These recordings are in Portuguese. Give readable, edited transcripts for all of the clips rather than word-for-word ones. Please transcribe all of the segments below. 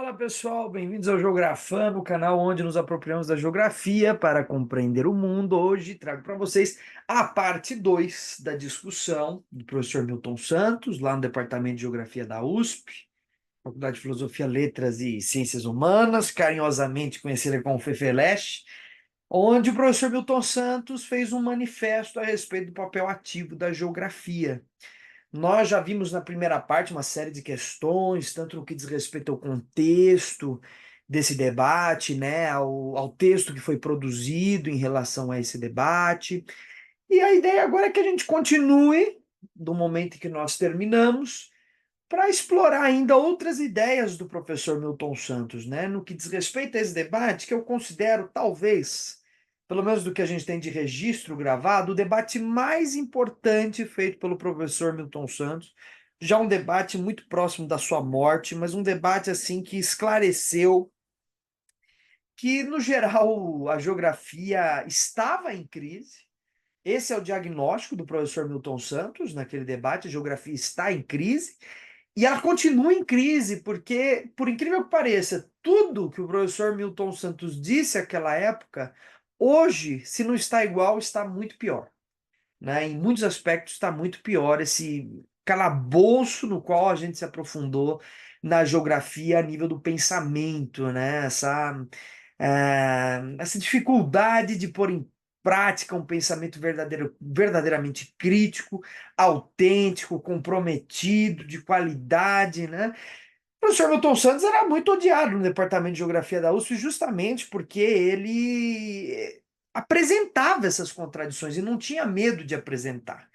Fala pessoal, bem-vindos ao Geografando, o canal onde nos apropriamos da geografia para compreender o mundo. Hoje trago para vocês a parte 2 da discussão do professor Milton Santos, lá no Departamento de Geografia da USP, Faculdade de Filosofia, Letras e Ciências Humanas, carinhosamente conhecida como FEFELESH, onde o professor Milton Santos fez um manifesto a respeito do papel ativo da geografia. Nós já vimos na primeira parte uma série de questões, tanto no que diz respeito ao contexto desse debate, né, ao texto que foi produzido em relação a esse debate. E a ideia agora é que a gente continue, do momento em que nós terminamos, para explorar ainda outras ideias do professor Milton Santos, né, no que diz respeito a esse debate, que eu considero, talvez, pelo menos do que a gente tem de registro gravado, o debate mais importante feito pelo professor Milton Santos, já um debate muito próximo da sua morte, mas um debate assim que esclareceu que, no geral, a geografia estava em crise. Esse é o diagnóstico do professor Milton Santos naquele debate, a geografia está em crise. E ela continua em crise, porque, por incrível que pareça, tudo que o professor Milton Santos disse naquela época, hoje, se não está igual, está muito pior, né? Em muitos aspectos está muito pior esse calabouço no qual a gente se aprofundou na geografia a nível do pensamento, né? Essa dificuldade de pôr em prática um pensamento verdadeiramente crítico, autêntico, comprometido, de qualidade, né? O professor Milton Santos era muito odiado no departamento de geografia da USP justamente porque ele apresentava essas contradições e não tinha medo de apresentar,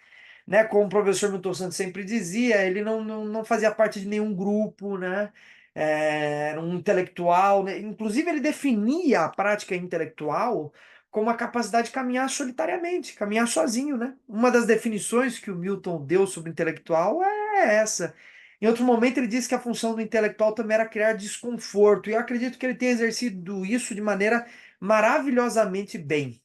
né? Como o professor Milton Santos sempre dizia, ele não fazia parte de nenhum grupo, né? Era um intelectual, né? Inclusive ele definia a prática intelectual como a capacidade de caminhar solitariamente, caminhar sozinho, né? Uma das definições que o Milton deu sobre intelectual é essa. Em outro momento ele disse que a função do intelectual também era criar desconforto, e eu acredito que ele tenha exercido isso de maneira maravilhosamente bem,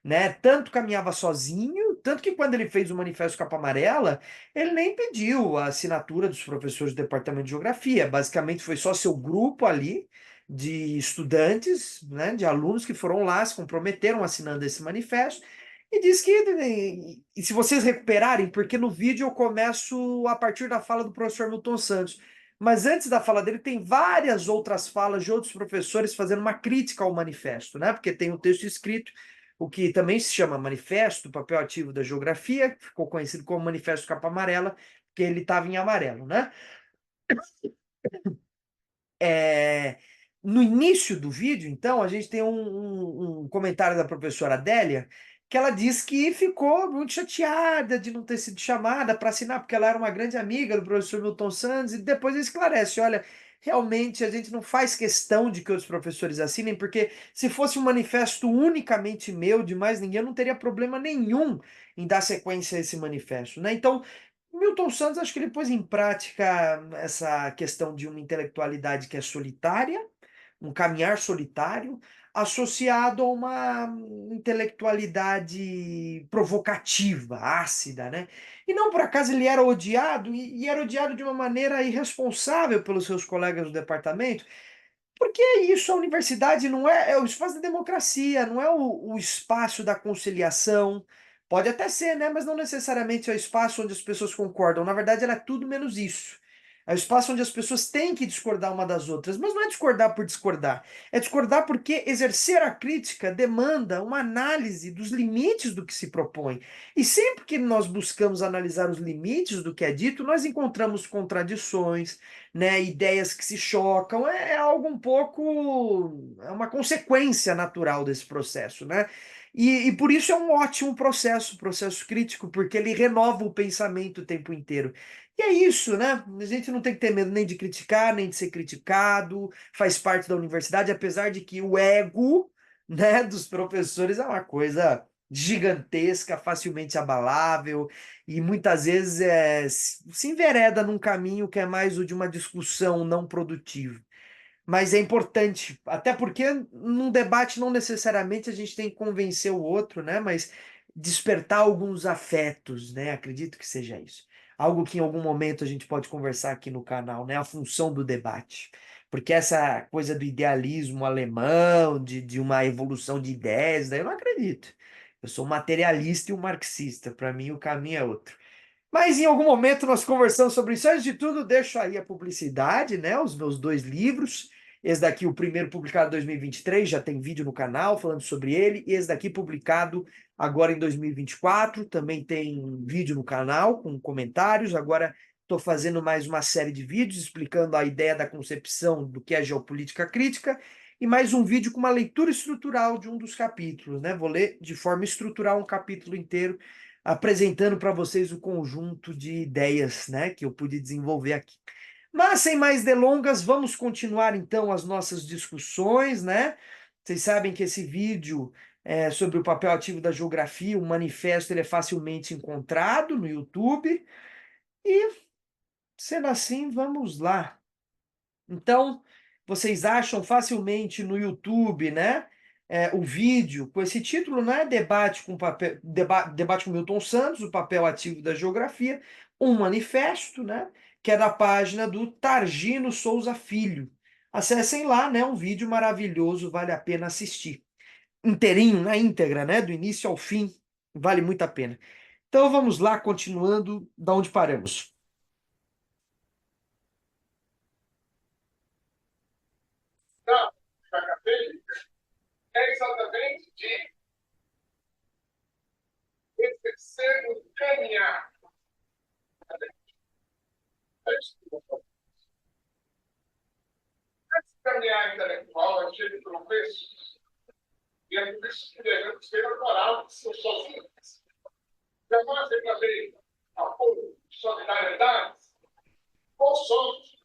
né? Tanto caminhava sozinho, tanto que quando ele fez o Manifesto Capa Amarela, ele nem pediu a assinatura dos professores do Departamento de Geografia. Basicamente foi só seu grupo ali de estudantes, né, de alunos que foram lá, se comprometeram assinando esse manifesto. E diz que, e se vocês recuperarem, porque no vídeo eu começo a partir da fala do professor Milton Santos, mas antes da fala dele tem várias outras falas de outros professores fazendo uma crítica ao manifesto, né? Porque tem o texto escrito, o que também se chama Manifesto, papel ativo da geografia, que ficou conhecido como Manifesto Capa Amarela, porque ele estava em amarelo, né? É, no início do vídeo, então, a gente tem um comentário da professora Adélia, que ela diz que ficou muito chateada de não ter sido chamada para assinar, porque ela era uma grande amiga do professor Milton Santos, e depois ele esclarece, olha, realmente a gente não faz questão de que outros professores assinem, porque se fosse um manifesto unicamente meu, de mais ninguém, eu não teria problema nenhum em dar sequência a esse manifesto, né? Então, Milton Santos, acho que ele pôs em prática essa questão de uma intelectualidade que é solitária, um caminhar solitário, associado a uma intelectualidade provocativa, ácida, né? E não por acaso ele era odiado, e era odiado de uma maneira irresponsável pelos seus colegas do departamento, porque é isso, a universidade não é o espaço da democracia, não é o espaço da conciliação. Pode até ser, né? Mas não necessariamente é o espaço onde as pessoas concordam. Na verdade, ela é tudo menos isso. É o espaço onde as pessoas têm que discordar uma das outras. Mas não é discordar por discordar. É discordar porque exercer a crítica demanda uma análise dos limites do que se propõe. E sempre que nós buscamos analisar os limites do que é dito, nós encontramos contradições, né, ideias que se chocam, é algo um pouco, é uma consequência natural desse processo, né? E por isso é um ótimo processo, processo crítico, porque ele renova o pensamento o tempo inteiro. E é isso, né? A gente não tem que ter medo nem de criticar, nem de ser criticado, faz parte da universidade, apesar de que o ego, né, dos professores é uma coisa gigantesca, facilmente abalável, e muitas vezes se envereda num caminho que é mais o de uma discussão não produtiva. Mas é importante, até porque num debate não necessariamente a gente tem que convencer o outro, né? Mas despertar alguns afetos, né? Acredito que seja isso. Algo que em algum momento a gente pode conversar aqui no canal, né? A função do debate. porque essa coisa do idealismo alemão, de uma evolução de ideias, daí eu não acredito. Eu sou um materialista e um marxista, para mim o caminho é outro. Mas em algum momento nós conversamos sobre isso. Antes de tudo, deixo aí a publicidade, né? Os meus dois livros. Esse daqui, o primeiro publicado em 2023, já tem vídeo no canal falando sobre ele. E esse daqui, publicado agora em 2024, também tem vídeo no canal com comentários. Agora estou fazendo mais uma série de vídeos explicando a ideia da concepção do que é geopolítica crítica. E mais um vídeo com uma leitura estrutural de um dos capítulos, né? Vou ler de forma estrutural um capítulo inteiro apresentando para vocês o conjunto de ideias, né, que eu pude desenvolver aqui. Mas sem mais delongas, vamos continuar então as nossas discussões, né? Vocês sabem que esse vídeo sobre o papel ativo da geografia, o manifesto, ele é facilmente encontrado no YouTube. E, sendo assim, vamos lá. Então, vocês acham facilmente no YouTube, né? O vídeo com esse título, né? Debate com Milton Santos, o papel ativo da geografia, um manifesto, né? Que é da página do Targino Souza Filho. Acessem lá, né? Um vídeo maravilhoso, vale a pena assistir. Inteirinho, na íntegra, né? Do início ao fim, vale muito a pena. Então vamos lá, continuando da onde paramos. Não, já acabei. É exatamente de exercer o caminhar. Esse caminhar intelectual é cheio de tropeços. E é por isso que devemos ter a moral de ser sozinhos. Jamais verdadeiro apoio, solidariedade, ou somos,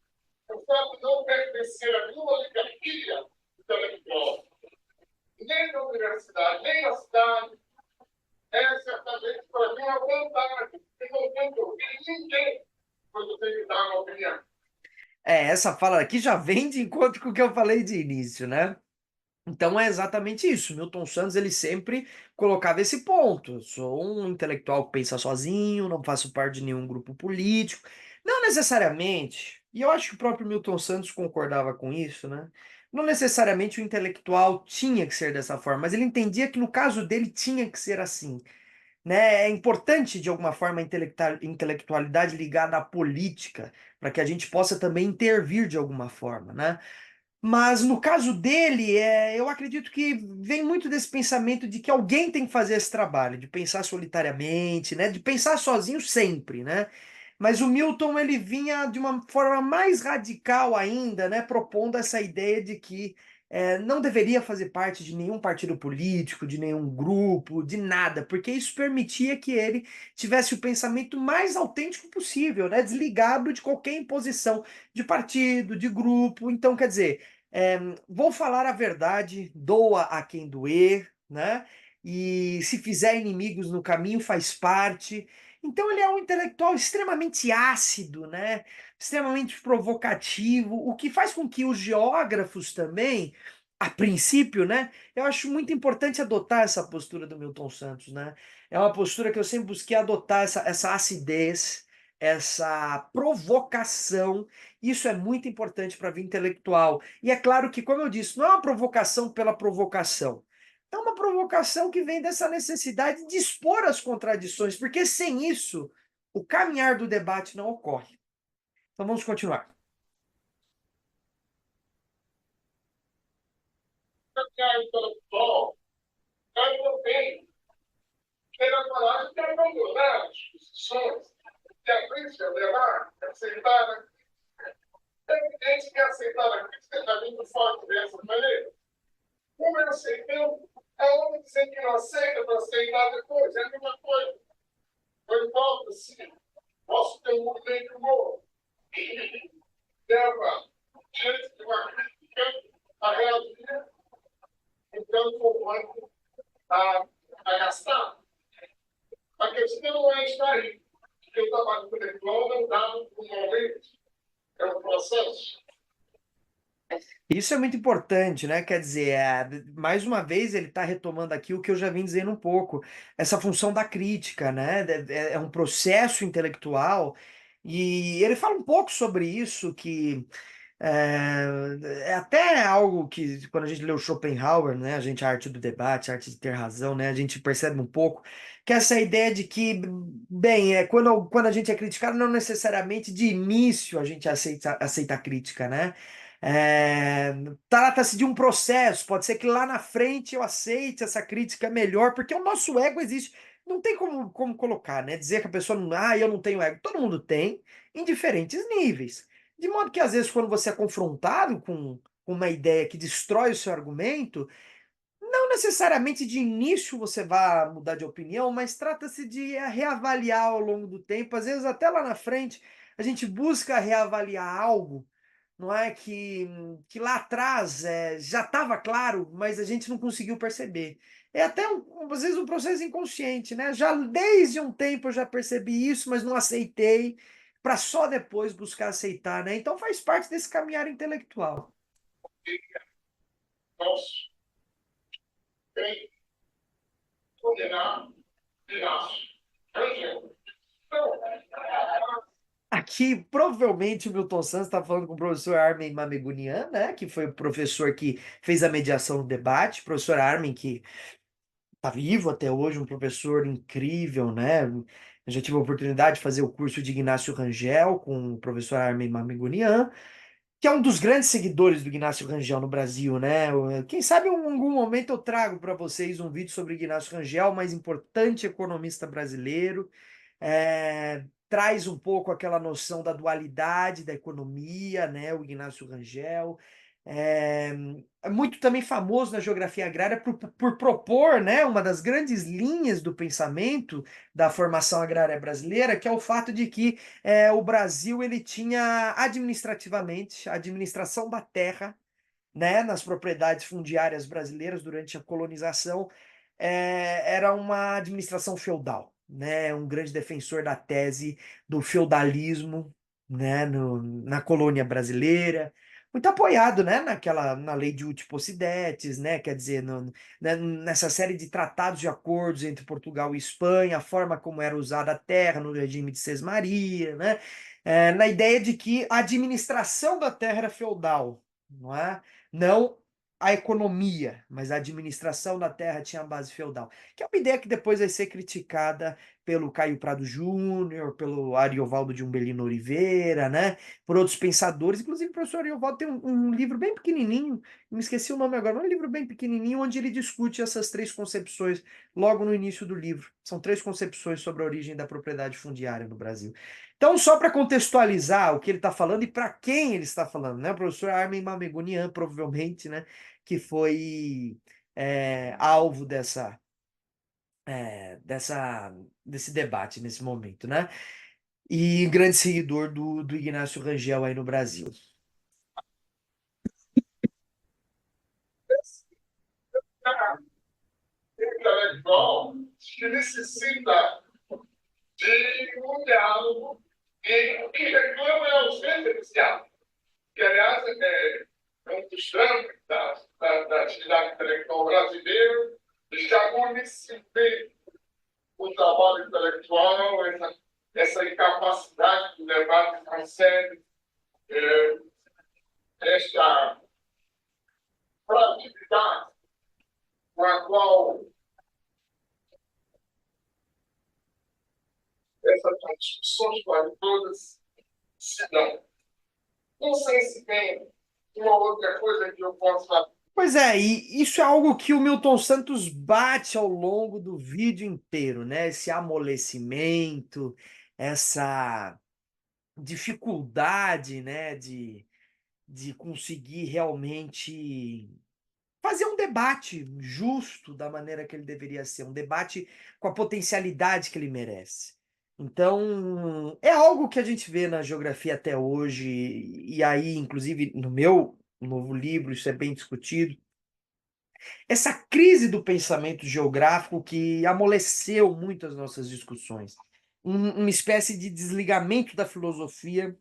o fato de não pertencer a nenhuma oligarquia intelectual, nem na universidade, nem na cidade, é certamente para mim a vontade, porque não tenho que ouvir ninguém quando tenho que dar uma opinião. Essa fala aqui já vem de encontro com o que eu falei de início, né? Então é exatamente isso. Milton Santos ele sempre colocava esse ponto. Eu sou um intelectual que pensa sozinho, não faço parte de nenhum grupo político. Não necessariamente, e eu acho que o próprio Milton Santos concordava com isso, né? Não necessariamente o intelectual tinha que ser dessa forma, mas ele entendia que no caso dele tinha que ser assim, né? É importante, de alguma forma, a intelectualidade ligada à política, para que a gente possa também intervir de alguma forma, né? Mas no caso dele, eu acredito que vem muito desse pensamento de que alguém tem que fazer esse trabalho, de pensar solitariamente, né? De pensar sozinho sempre, né? Mas o Milton ele vinha de uma forma mais radical ainda, né? Propondo essa ideia de que não deveria fazer parte de nenhum partido político, de nenhum grupo, de nada, porque isso permitia que ele tivesse o pensamento mais autêntico possível, né? Desligado de qualquer imposição de partido, de grupo. Então, quer dizer, vou falar a verdade, doa a quem doer, né? E se fizer inimigos no caminho, faz parte. Então ele é um intelectual extremamente ácido, né? Extremamente provocativo, o que faz com que os geógrafos também, a princípio, né? Eu acho muito importante adotar essa postura do Milton Santos, né? É uma postura que eu sempre busquei adotar, essa acidez, essa provocação. Isso é muito importante para a vida intelectual. E é claro que, como eu disse, não é uma provocação pela provocação. É uma provocação que vem dessa necessidade de expor as contradições, porque sem isso, o caminhar do debate não ocorre. Então vamos continuar. Caminhar intelectual é também ter a coragem de abandonar as posições, de abrir-se a levar, aceitar. É evidente que aceitar a crítica está vindo forte dessa maneira. Como eu aceitando, é homem dizer que não aceita para aceitar depois, é a mesma coisa. Foi falta, sim. Posso ter um movimento de humor. Leva, diante de uma crítica, a reagir, então, conforme a gastar. A questão não é estar aí, porque o trabalho intelectual não dá um momento, é um processo. Isso é muito importante, né? Quer dizer, mais uma vez ele está retomando aqui o que eu já vim dizendo um pouco, essa função da crítica, né? É um processo intelectual, e ele fala um pouco sobre isso, que É até algo que, quando a gente lê o Schopenhauer, né, a arte do debate, a arte de ter razão, né, a gente percebe um pouco que essa ideia de que, bem, quando a gente é criticado, não necessariamente de início a gente aceita a crítica, né? É, trata-se de um processo, pode ser que lá na frente eu aceite essa crítica melhor, porque o nosso ego existe. Não tem como colocar, né? Dizer que a pessoa não, eu não tenho ego. Todo mundo tem, em diferentes níveis. De modo que, às vezes, quando você é confrontado com uma ideia que destrói o seu argumento, não necessariamente de início você vai mudar de opinião, mas trata-se de reavaliar ao longo do tempo. Às vezes, até lá na frente, a gente busca reavaliar algo, não é? Que lá atrás já estava claro, mas a gente não conseguiu perceber. É até, às vezes, um processo inconsciente, né? Já desde um tempo eu já percebi isso, mas não aceitei, para só depois buscar aceitar, né? Então faz parte desse caminhar intelectual. Nós tem condenar de nós. Então, Aqui, provavelmente, o Milton Santos está falando com o professor Armin Mamegunian, né? Que foi o professor que fez a mediação no debate. Professor Armin, que está vivo até hoje, um professor incrível, né? Eu já tive a oportunidade de fazer o curso de Ignácio Rangel com o professor Armin Mamegunian, que é um dos grandes seguidores do Ignácio Rangel no Brasil, né? Quem sabe em algum momento eu trago para vocês um vídeo sobre o Ignácio Rangel, o mais importante economista brasileiro, traz um pouco aquela noção da dualidade da economia, né? O Ignácio Rangel. É, é muito também famoso na geografia agrária por propor, né, uma das grandes linhas do pensamento da formação agrária brasileira, que é o fato de que o Brasil ele tinha administrativamente a administração da terra, né, nas propriedades fundiárias brasileiras durante a colonização, era uma administração feudal, né, um grande defensor da tese do feudalismo, né, na colônia brasileira, muito apoiado, né, na lei de Uti Possidetis, né, quer dizer, nessa série de tratados de acordos entre Portugal e Espanha, a forma como era usada a terra no regime de Sesmaria, né, na ideia de que a administração da terra era feudal, não é? Não a economia, mas a administração da terra tinha a base feudal, que é uma ideia que depois vai ser criticada pelo Caio Prado Júnior, pelo Ariovaldo de Umbelino Oliveira, né? Por outros pensadores, inclusive o professor Ariovaldo tem um livro bem pequenininho, me esqueci o nome agora, mas é um livro bem pequenininho, onde ele discute essas três concepções logo no início do livro. São três concepções sobre a origem da propriedade fundiária no Brasil. Então, só para contextualizar o que ele está falando e para quem ele está falando, né? O professor Armin Mamegunian, provavelmente, né? Que foi alvo desse debate nesse momento, né? E grande seguidor do Ignácio Rangel aí no Brasil. intelectual que necessita de um diálogo e o que reclama é a ausência desse diálogo, que, aliás, é um dos dramas da atividade intelectual brasileira, já conhecer o trabalho intelectual, essa incapacidade do debate tão sério, esta fragilidade com a qual essas discussões quase todas se dão. Não sei se tem uma outra coisa que eu possa. Pois é, e isso é algo que o Milton Santos bate ao longo do vídeo inteiro, né? Esse amolecimento, essa dificuldade, né, de conseguir realmente fazer um debate justo da maneira que ele deveria ser, um debate com a potencialidade que ele merece. Então, é algo que a gente vê na geografia até hoje, e aí, inclusive, no meu novo livro, isso é bem discutido. Essa crise do pensamento geográfico que amoleceu muito as nossas discussões. Uma espécie de desligamento da filosofia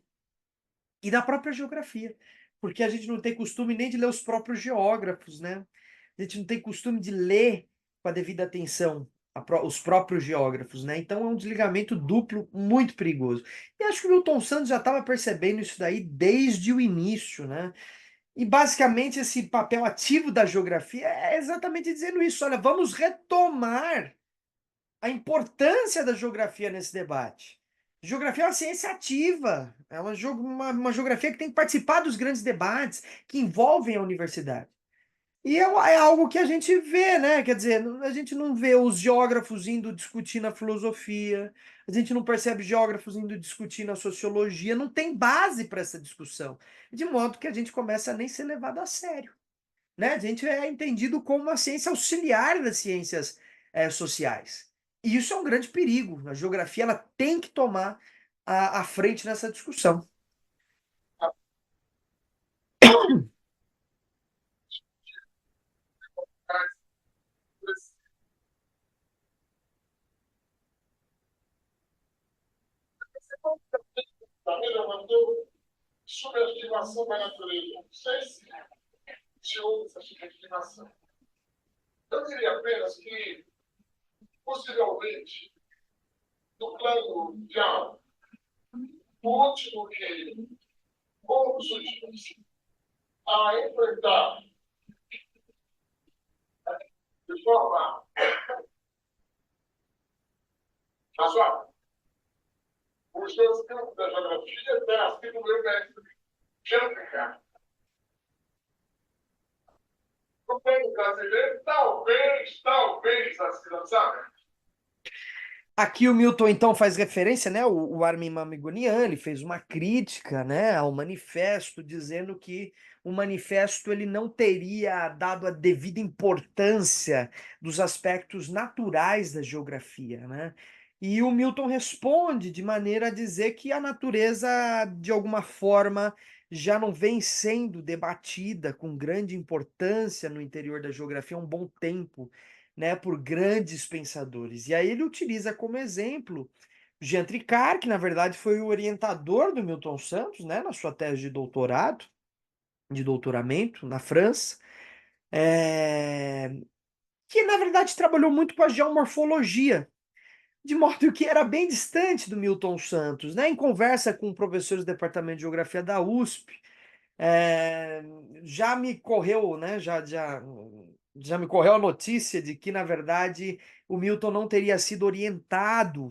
e da própria geografia, porque a gente não tem costume nem de ler os próprios geógrafos, né? A gente não tem costume de ler com a devida atenção os próprios geógrafos, né? Então é um desligamento duplo muito perigoso. E acho que o Milton Santos já estava percebendo isso daí desde o início, né? E basicamente esse papel ativo da geografia é exatamente dizendo isso. Olha, vamos retomar a importância da geografia nesse debate. Geografia é uma ciência ativa, é uma geografia que tem que participar dos grandes debates que envolvem a universidade. E é algo que a gente vê, né? Quer dizer, a gente não vê os geógrafos indo discutir na filosofia, a gente não percebe geógrafos indo discutir na sociologia, não tem base para essa discussão. De modo que a gente começa a nem ser levado a sério, né? A gente é entendido como uma ciência auxiliar das ciências sociais. E isso é um grande perigo. A geografia ela tem que tomar a frente nessa discussão. Também levantou subestimação da natureza. Não sei se houve essa subestimação. Eu diria apenas que, possivelmente, no plano mundial, o último que fomos últimos a enfrentar de forma razoável os dois campos da geografia terá sido o meu mestre Jean Picard. No plano brasileiro, talvez a cidadã. Aqui o Milton então faz referência, né? O Armin Mamigonian, ele fez uma crítica, né, ao manifesto, dizendo que o manifesto ele não teria dado a devida importância dos aspectos naturais da geografia, né? E o Milton responde de maneira a dizer que a natureza, de alguma forma, já não vem sendo debatida com grande importância no interior da geografia há um bom tempo, né, por grandes pensadores. E aí ele utiliza como exemplo Jean Tricart, que na verdade foi o orientador do Milton Santos, né, na sua tese de doutorado, de doutoramento na França, que na verdade trabalhou muito com a geomorfologia, de modo que era bem distante do Milton Santos, né? Em conversa com professores do departamento de geografia da USP, é, já me correu, né? Já me correu a notícia de que, na verdade, o Milton não teria sido orientado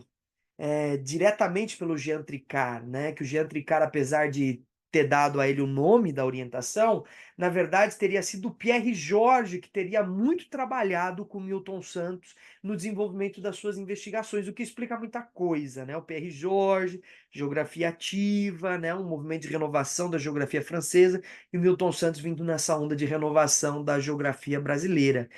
diretamente pelo Jean Tricart, né? Que o Jean Tricart, apesar de ter dado a ele o nome da orientação, na verdade teria sido o Pierre Jorge que teria muito trabalhado com Milton Santos no desenvolvimento das suas investigações, o que explica muita coisa, né? O Pierre Jorge, geografia ativa, né? Um movimento de renovação da geografia francesa, e o Milton Santos vindo nessa onda de renovação da geografia brasileira.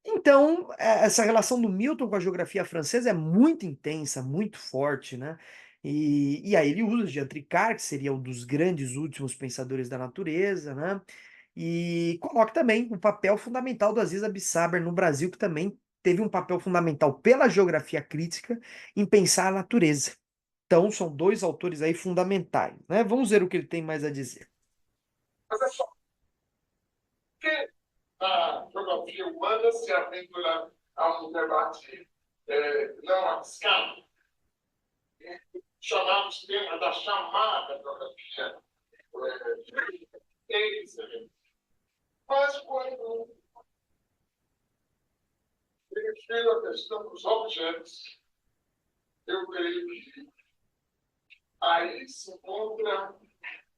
Então, essa relação do Milton com a geografia francesa é muito intensa, muito forte, né? E aí ele usa Jean Tricart, que seria um dos grandes últimos pensadores da natureza, né? E coloca também o papel fundamental do Aziz Abissaber no Brasil, que também teve um papel fundamental pela geografia crítica em pensar a natureza. Então, são dois autores aí fundamentais, né? Vamos ver o que ele tem mais a dizer. Mas é só que a geografia humana se aventura a um debate não arriscado, chamamos tema da chamada geografia. Mas quando me refiro à questão dos objetos, eu creio que aí se encontra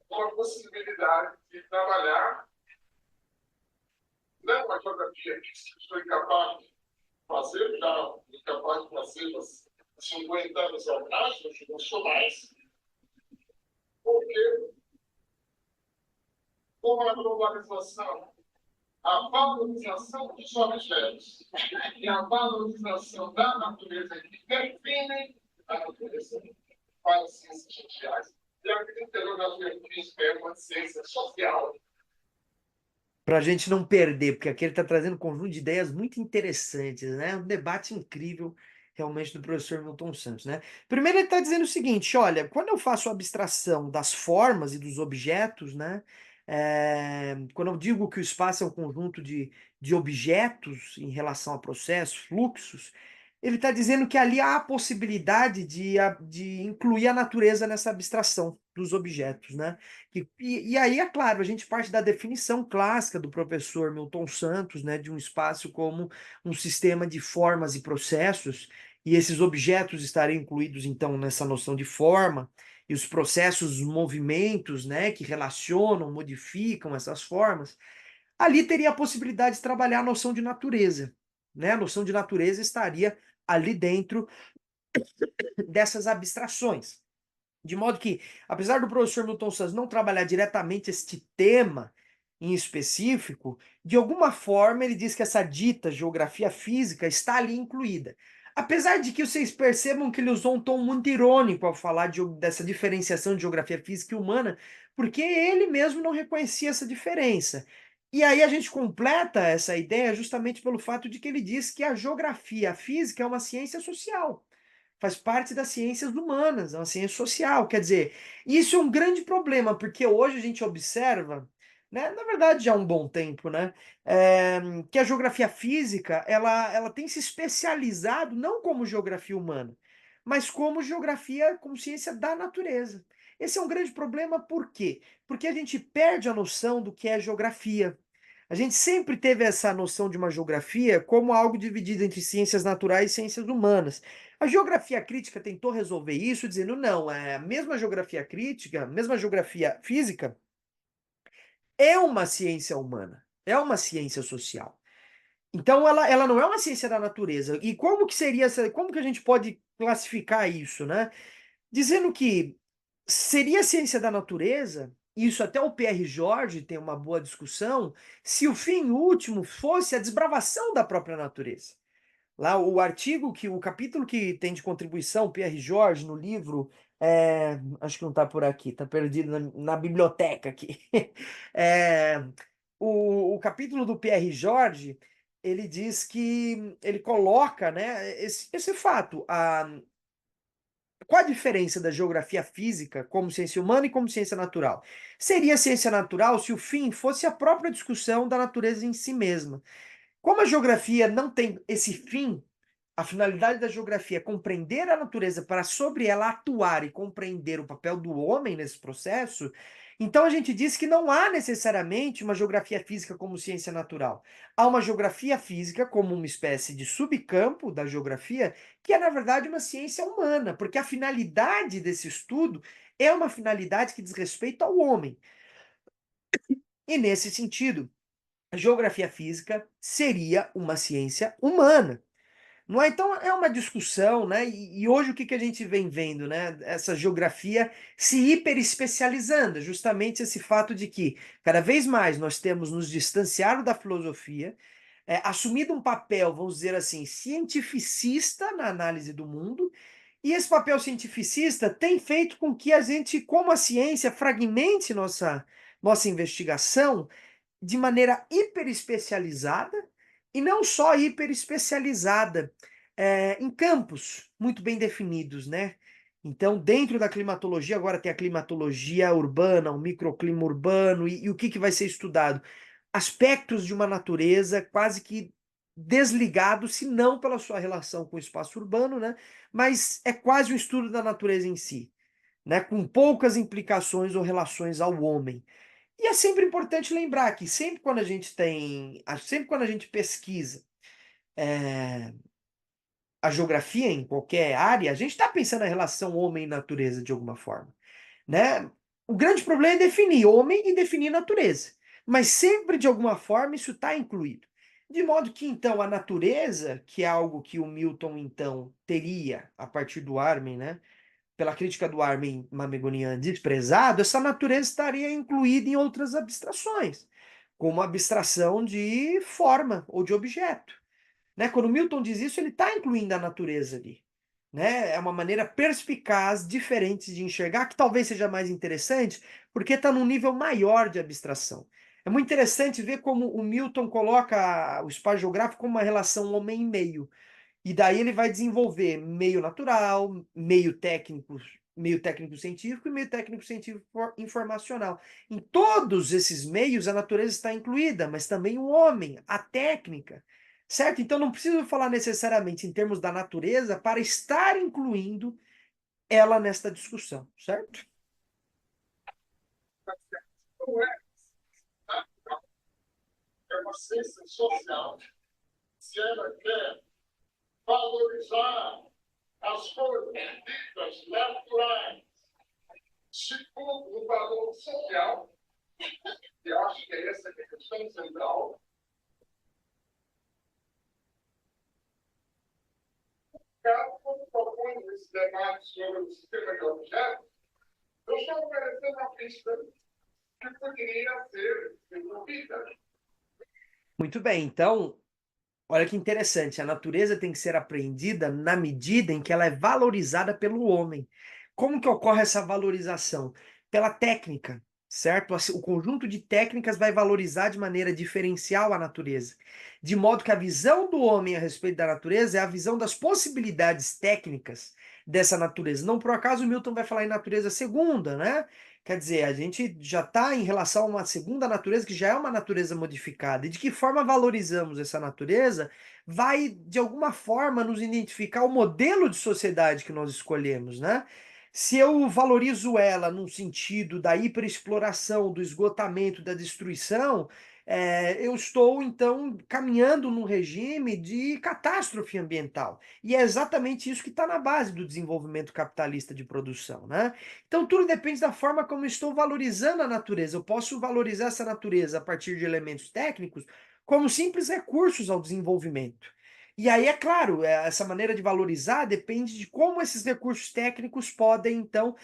uma possibilidade de trabalhar não a geografia que estou incapaz de fazer, já incapaz de fazer há 50 anos atrás, hoje não sou mais, porque com a globalização, a valorização dos objetos e a valorização da natureza que definem a natureza para as ciências sociais. E a criminologia é uma ciência social. Para a gente não perder, porque aqui ele está trazendo um conjunto de ideias muito interessantes, né? Um debate incrível, realmente, do professor Milton Santos, né? Primeiro, ele está dizendo o seguinte: olha, quando eu faço a abstração das formas e dos objetos, né? Quando eu digo que o espaço é um conjunto de objetos em relação a processos, fluxos, ele está dizendo que ali há a possibilidade de incluir a natureza nessa abstração dos objetos, né? E aí, é claro, a gente parte da definição clássica do professor Milton Santos, né, de um espaço como um sistema de formas e processos, e esses objetos estariam incluídos, então, nessa noção de forma, e os processos, os movimentos, né, que relacionam, modificam essas formas, ali teria a possibilidade de trabalhar a noção de natureza, né? A noção de natureza estaria ali dentro dessas abstrações. De modo que, apesar do professor Milton Santos não trabalhar diretamente este tema em específico, de alguma forma ele diz que essa dita geografia física está ali incluída. Apesar de que vocês percebam que ele usou um tom muito irônico ao falar dessa diferenciação de geografia física e humana, porque ele mesmo não reconhecia essa diferença. E aí a gente completa essa ideia justamente pelo fato de que ele diz que a geografia física é uma ciência social, faz parte das ciências humanas, é uma ciência social. Quer dizer, isso é um grande problema, porque hoje a gente observa, né, na verdade já há um bom tempo, né, que a geografia física ela tem se especializado não como geografia humana, mas como geografia, como ciência da natureza. Esse é um grande problema, por quê? Porque a gente perde a noção do que é geografia. A gente sempre teve essa noção de uma geografia como algo dividido entre ciências naturais e ciências humanas. A geografia crítica tentou resolver isso dizendo, não, a mesma geografia crítica, a mesma geografia física, é uma ciência humana, é uma ciência social. Então ela não é uma ciência da natureza. E como que seria como que a gente pode classificar isso, né? Dizendo que seria ciência da natureza, isso até o Pierre Jorge tem uma boa discussão, se o fim último fosse a desbravação da própria natureza. Lá o artigo o capítulo que tem de contribuição, Pierre Jorge, no livro, acho que não está por aqui, está perdido na biblioteca aqui. É, o capítulo do Pierre Jorge, ele diz que ele coloca, né, esse fato, qual a diferença da geografia física como ciência humana e como ciência natural? Seria ciência natural se o fim fosse a própria discussão da natureza em si mesma. Como a geografia não tem esse fim, a finalidade da geografia é compreender a natureza para sobre ela atuar e compreender o papel do homem nesse processo, então a gente diz que não há necessariamente uma geografia física como ciência natural. Há uma geografia física como uma espécie de subcampo da geografia, que é, na verdade, uma ciência humana, porque a finalidade desse estudo é uma finalidade que diz respeito ao homem. E, nesse sentido, a geografia física seria uma ciência humana. Não é? Então é uma discussão, né? E hoje o que que a gente vem vendo, né? Essa geografia se hiperespecializando, justamente esse fato de que cada vez mais nós temos nos distanciado da filosofia, assumido um papel, vamos dizer assim, cientificista na análise do mundo, e esse papel cientificista tem feito com que a gente, como a ciência, fragmente nossa investigação de maneira hiperespecializada, e não só hiperespecializada, em campos muito bem definidos, né? Então, dentro da climatologia, agora tem a climatologia urbana, o microclima urbano, e o que, que vai ser estudado? Aspectos de uma natureza quase que desligados, se não pela sua relação com o espaço urbano, né? Mas é quase um estudo da natureza em si, né? Com poucas implicações ou relações ao homem. E é sempre importante lembrar que sempre quando a gente pesquisa a geografia em qualquer área, a gente está pensando na relação homem e natureza de alguma forma, né? O grande problema é definir homem e definir natureza, mas sempre de alguma forma isso está incluído. De modo que então a natureza, que é algo que o Milton então teria a partir do Armen, né? Pela crítica do Armin Mamegonian desprezado, essa natureza estaria incluída em outras abstrações, como a abstração de forma ou de objeto. Né? Quando Milton diz isso, ele está incluindo a natureza ali. Né? É uma maneira perspicaz, diferente de enxergar, que talvez seja mais interessante, porque está num nível maior de abstração. É muito interessante ver como o Milton coloca o espaço geográfico como uma relação homem e meio. E daí ele vai desenvolver meio natural, meio técnico científico e meio técnico científico informacional. Em todos esses meios a natureza está incluída, mas também o homem, a técnica. certo? Então não preciso falar necessariamente em termos da natureza para estar incluindo ela nesta discussão, certo? Não é, é uma ciência social. Se ela quer valorizar as coisas ditas naturais, segundo o valor social, e acho que essa é a questão central, quando propõe esse debate sobre o sistema de objetos, eu estou oferecendo uma pista que poderia ser desenvolvida. Muito bem, então, olha que interessante, a natureza tem que ser apreendida na medida em que ela é valorizada pelo homem. Como que ocorre essa valorização? Pela técnica, certo? O conjunto de técnicas vai valorizar de maneira diferencial a natureza. De modo que a visão do homem a respeito da natureza é a visão das possibilidades técnicas dessa natureza. Não por acaso o Milton vai falar em natureza segunda, né? Quer dizer, a gente já está em relação a uma segunda natureza que já é uma natureza modificada. E de que forma valorizamos essa natureza vai, de alguma forma, nos identificar o modelo de sociedade que nós escolhemos, né? Se eu valorizo ela num sentido da hiperexploração, do esgotamento, da destruição, eu estou, então, caminhando num regime de catástrofe ambiental. E é exatamente isso que está na base do desenvolvimento capitalista de produção, né? Então tudo depende da forma como eu estou valorizando a natureza. Eu posso valorizar essa natureza a partir de elementos técnicos como simples recursos ao desenvolvimento. E aí, é claro, essa maneira de valorizar depende de como esses recursos técnicos podem, então,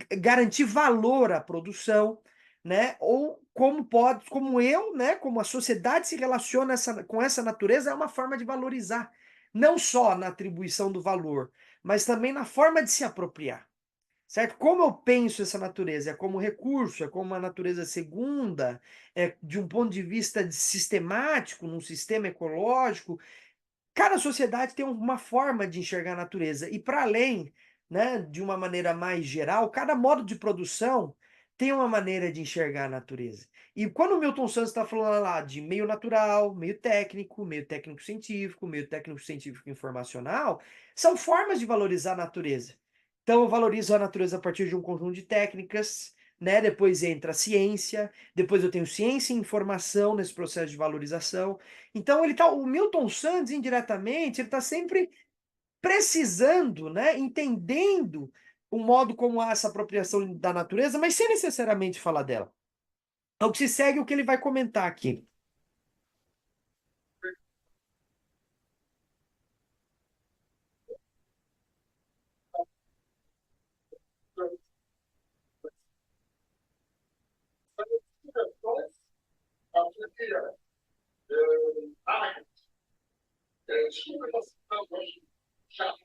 garantir valor à produção, né? Ou como pode, como eu, né, como a sociedade se relaciona com essa natureza, é uma forma de valorizar. Não só na atribuição do valor, mas também na forma de se apropriar. Certo? Como eu penso essa natureza? É como recurso, é como uma natureza segunda, é de um ponto de vista sistemático, num sistema ecológico. Cada sociedade tem uma forma de enxergar a natureza. E para além, né, de uma maneira mais geral, cada modo de produção tem uma maneira de enxergar a natureza. E quando o Milton Santos está falando lá de meio natural, meio técnico científico, meio técnico científico informacional, são formas de valorizar a natureza. Então eu valorizo a natureza a partir de um conjunto de técnicas, né? Depois entra a ciência, depois eu tenho ciência e informação nesse processo de valorização. Então o Milton Santos, indiretamente, ele está sempre precisando, né, entendendo o modo como há essa apropriação da natureza, mas sem necessariamente falar dela. Ao que se segue o que ele vai comentar aqui. Desculpa essa situação hoje, chato.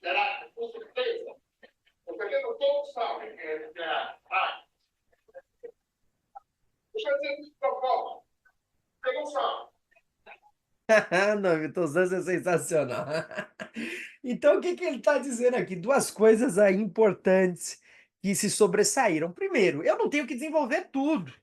Terá, com certeza. Porque não todos sabem que é terá. Deixa eu dizer de outra forma. Porque não sabe. Não, Milton Santos é sensacional. Então, o que que ele está dizendo aqui? Duas coisas aí importantes que se sobressaíram. Primeiro, eu não tenho que desenvolver tudo.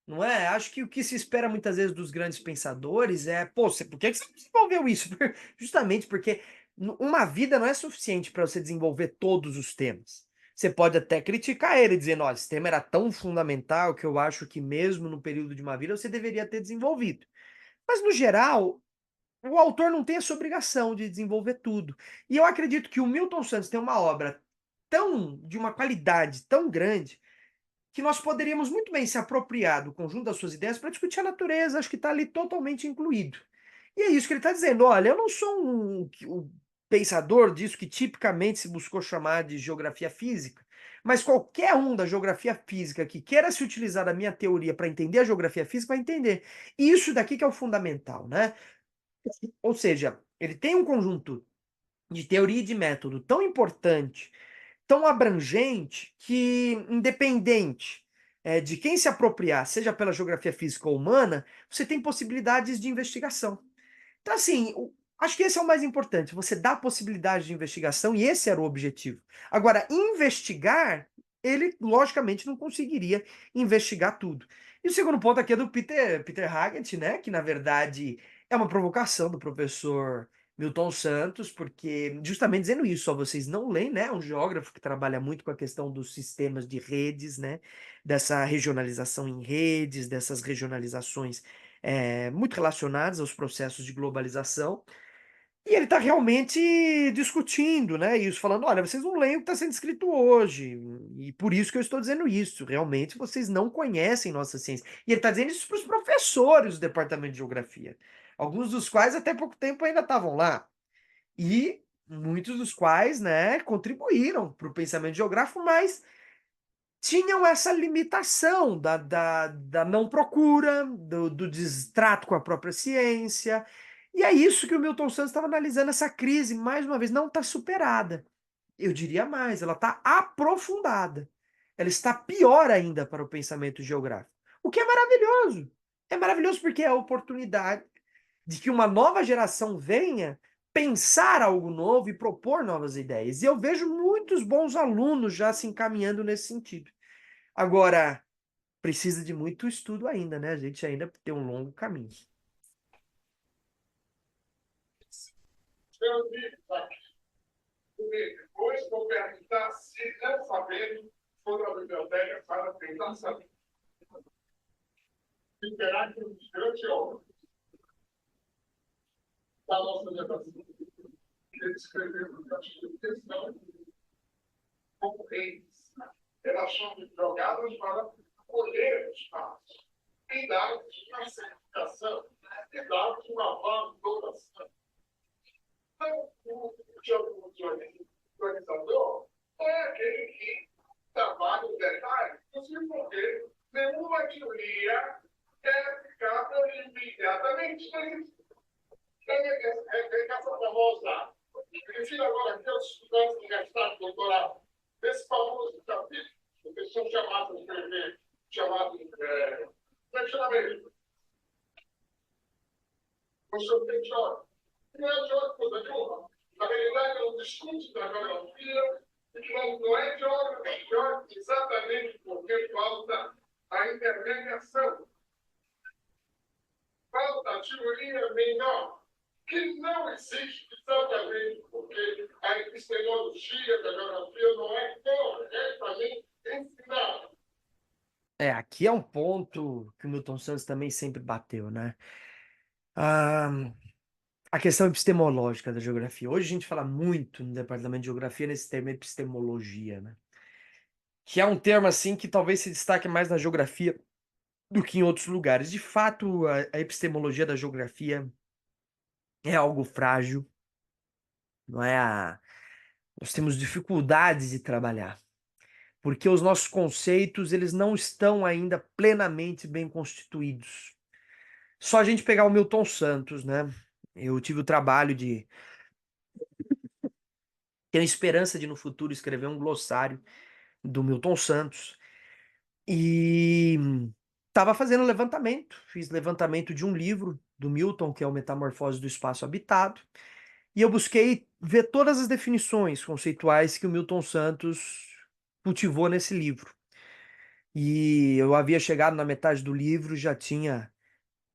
Não é? Acho que o que se espera muitas vezes dos grandes pensadores é, pô, por que que você não desenvolveu isso? Justamente porque uma vida não é suficiente para você desenvolver todos os temas. Você pode até criticar ele, dizendo, olha, esse tema era tão fundamental que eu acho que mesmo no período de uma vida você deveria ter desenvolvido. Mas, no geral, o autor não tem essa obrigação de desenvolver tudo. E eu acredito que o Milton Santos tem uma obra de uma qualidade tão grande que nós poderíamos muito bem se apropriar do conjunto das suas ideias para discutir a natureza, acho que está ali totalmente incluído. E é isso que ele está dizendo, olha, eu não sou um pensador disso que tipicamente se buscou chamar de geografia física, mas qualquer um da geografia física que queira se utilizar da minha teoria para entender a geografia física vai entender. Isso daqui que é o fundamental, né? Ou seja, ele tem um conjunto de teoria e de método tão importante, tão abrangente, que independente de quem se apropriar, seja pela geografia física ou humana, você tem possibilidades de investigação. Então, assim, acho que esse é o mais importante, você dá possibilidade de investigação, e esse era o objetivo. Agora, investigar, ele logicamente não conseguiria investigar tudo. E o segundo ponto aqui é do Peter Haggett, né? Que na verdade é uma provocação do professor Milton Santos, porque justamente dizendo isso, ó, vocês não leem, né? É um geógrafo que trabalha muito com a questão dos sistemas de redes, né? Dessa regionalização em redes, dessas regionalizações muito relacionadas aos processos de globalização. E ele está realmente discutindo, né? Isso, falando: olha, vocês não leem o que está sendo escrito hoje. E por isso que eu estou dizendo isso. Realmente vocês não conhecem nossa ciência. E ele está dizendo isso para os professores do departamento de geografia. Alguns dos quais até pouco tempo ainda estavam lá. E muitos dos quais, né, contribuíram para o pensamento geográfico, mas tinham essa limitação da não procura, do destrato com a própria ciência. E é isso que o Milton Santos estava analisando, essa crise, mais uma vez, não está superada. Eu diria mais, ela está aprofundada. Ela está pior ainda para o pensamento geográfico. O que é maravilhoso. É maravilhoso porque é a oportunidade de que uma nova geração venha pensar algo novo e propor novas ideias. E eu vejo muitos bons alunos já se encaminhando nesse sentido. Agora, precisa de muito estudo ainda, né? A gente ainda tem um longo caminho. Eu vi aqui, depois vou perguntar se não sabendo, for à biblioteca para tentar saber. Esperar que os grandes homens da nossa geração, eles escreveram no artigo questão como reis. Elas são jogadas para colher os passos e dar uma certificação e dar uma valoração. Então, o organizador é aquele que trabalha o detalhe, inclusive porque nenhuma teoria é aplicável imediatamente. Essa famosa, refiro agora aqui aos estudantes de mestrado, doutorado, esse famoso capítulo, que são chamados de escrever, chamado, como é que chama ele? Professor Petioli. Não é de outra coisa nenhuma. Na realidade, é um discurso da geografia, que não é geógrafo, exatamente porque falta a intermediação. Falta a teoria melhor, que não existe exatamente porque a epistemologia da geografia não é corretamente ensinada. Aqui é um ponto que o Milton Santos também sempre bateu, né? A questão epistemológica da geografia. Hoje a gente fala muito no departamento de geografia nesse termo epistemologia, né? Que é um termo assim que talvez se destaque mais na geografia do que em outros lugares. De fato, a epistemologia da geografia é algo frágil, não é? Nós temos dificuldades de trabalhar, porque os nossos conceitos eles não estão ainda plenamente bem constituídos. Só a gente pegar o Milton Santos, né? Eu tive o trabalho de ter a esperança de no futuro escrever um glossário do Milton Santos e estava fazendo levantamento, fiz levantamento de um livro do Milton, que é o Metamorfose do Espaço Habitado, e eu busquei ver todas as definições conceituais que o Milton Santos cultivou nesse livro. E eu havia chegado na metade do livro, já tinha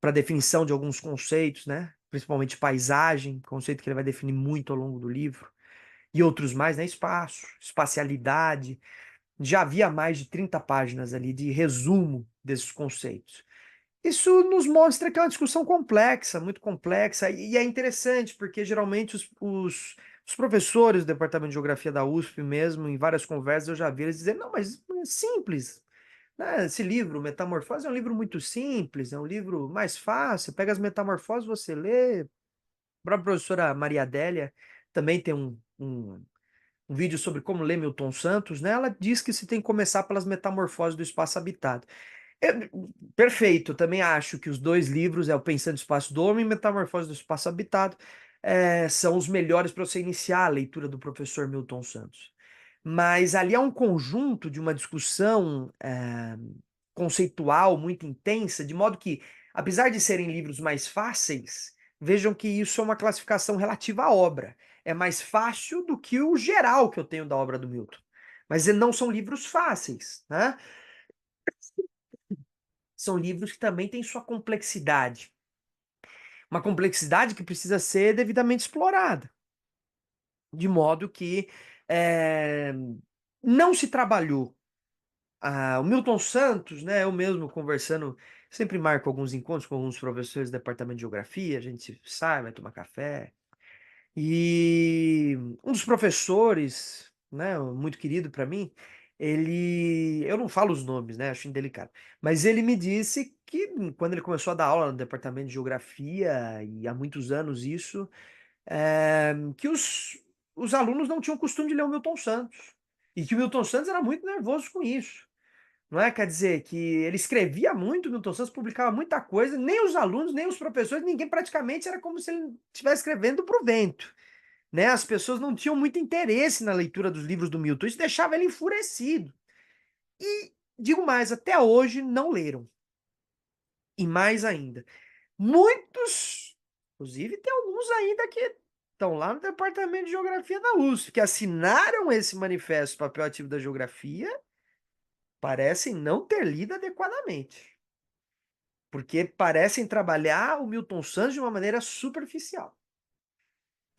para definição de alguns conceitos, né? Principalmente paisagem, conceito que ele vai definir muito ao longo do livro, e outros mais, né? Espaço, espacialidade. Já havia mais de 30 páginas ali de resumo desses conceitos. Isso nos mostra que é uma discussão complexa, muito complexa, e é interessante, porque geralmente os professores do Departamento de Geografia da USP mesmo, em várias conversas, eu já vi eles dizendo: não, mas é simples, né? Esse livro, Metamorfose, é um livro muito simples, é um livro mais fácil, pega as metamorfoses, você lê. A própria professora Maria Adélia também tem um vídeo sobre como ler Milton Santos, né? Ela diz que se tem que começar pelas metamorfoses do espaço habitado. Perfeito, eu também acho que os dois livros, O Pensando no Espaço do Homem e Metamorfose do Espaço Habitado, são os melhores para você iniciar a leitura do professor Milton Santos. Mas ali é um conjunto de uma discussão conceitual muito intensa, de modo que, apesar de serem livros mais fáceis, vejam que isso é uma classificação relativa à obra. É mais fácil do que o geral que eu tenho da obra do Milton. Mas não são livros fáceis, né? são livros que também têm sua complexidade. Uma complexidade que precisa ser devidamente explorada. De modo que não se trabalhou. O Milton Santos, né, eu mesmo conversando, sempre marco alguns encontros com alguns professores do departamento de geografia, a gente sai, vai tomar café. E um dos professores, né, muito querido para mim, eu não falo os nomes, né, acho indelicado, mas ele me disse que quando ele começou a dar aula no departamento de geografia, e há muitos anos isso, que os alunos não tinham costume de ler o Milton Santos. E que o Milton Santos era muito nervoso com isso. Não é? Quer dizer, que ele escrevia muito, o Milton Santos publicava muita coisa, nem os alunos, nem os professores, ninguém praticamente era como se ele estivesse escrevendo para o vento. Né? As pessoas não tinham muito interesse na leitura dos livros do Milton, isso deixava ele enfurecido. E, digo mais, até hoje não leram. E mais ainda, muitos, inclusive tem alguns ainda que estão lá no departamento de geografia da USP, que assinaram esse manifesto papel ativo da geografia, parecem não ter lido adequadamente. Porque parecem trabalhar o Milton Santos de uma maneira superficial.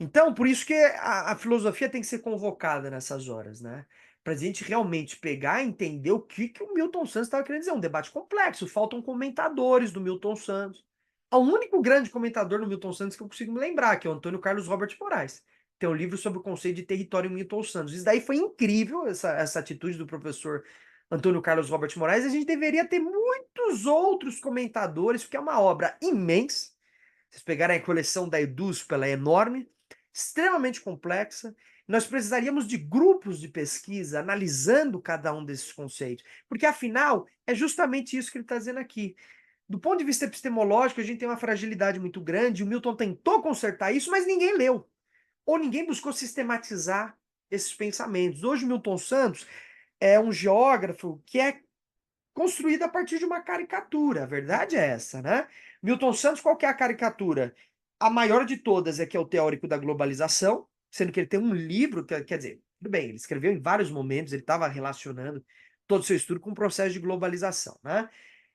Então, por isso que a filosofia tem que ser convocada nessas horas, né? Para a gente realmente pegar e entender o que o Milton Santos estava querendo dizer. Um debate complexo, faltam comentadores do Milton Santos. O único grande comentador do Milton Santos que eu consigo me lembrar, que é o Antônio Carlos Robert Moraes. Tem um livro sobre o conceito de território em Milton Santos. Isso daí foi incrível, essa atitude do professor Antônio Carlos Robert Moraes. A gente deveria ter muitos outros comentadores, porque é uma obra imensa. Vocês pegarem a coleção da EDUSP, ela é enorme, extremamente complexa. Nós precisaríamos de grupos de pesquisa analisando cada um desses conceitos, porque afinal é justamente isso que ele está dizendo aqui. Do ponto de vista epistemológico, a gente tem uma fragilidade muito grande. O Milton tentou consertar isso, mas ninguém leu, ou ninguém buscou sistematizar esses pensamentos. Hoje, o Milton Santos é um geógrafo que é construído a partir de uma caricatura. A verdade é essa, né? Milton Santos, qual que é a caricatura? A maior de todas é que é o teórico da globalização, sendo que ele tem um livro, quer dizer, tudo bem, ele escreveu em vários momentos, ele estava relacionando todo o seu estudo com o processo de globalização, né?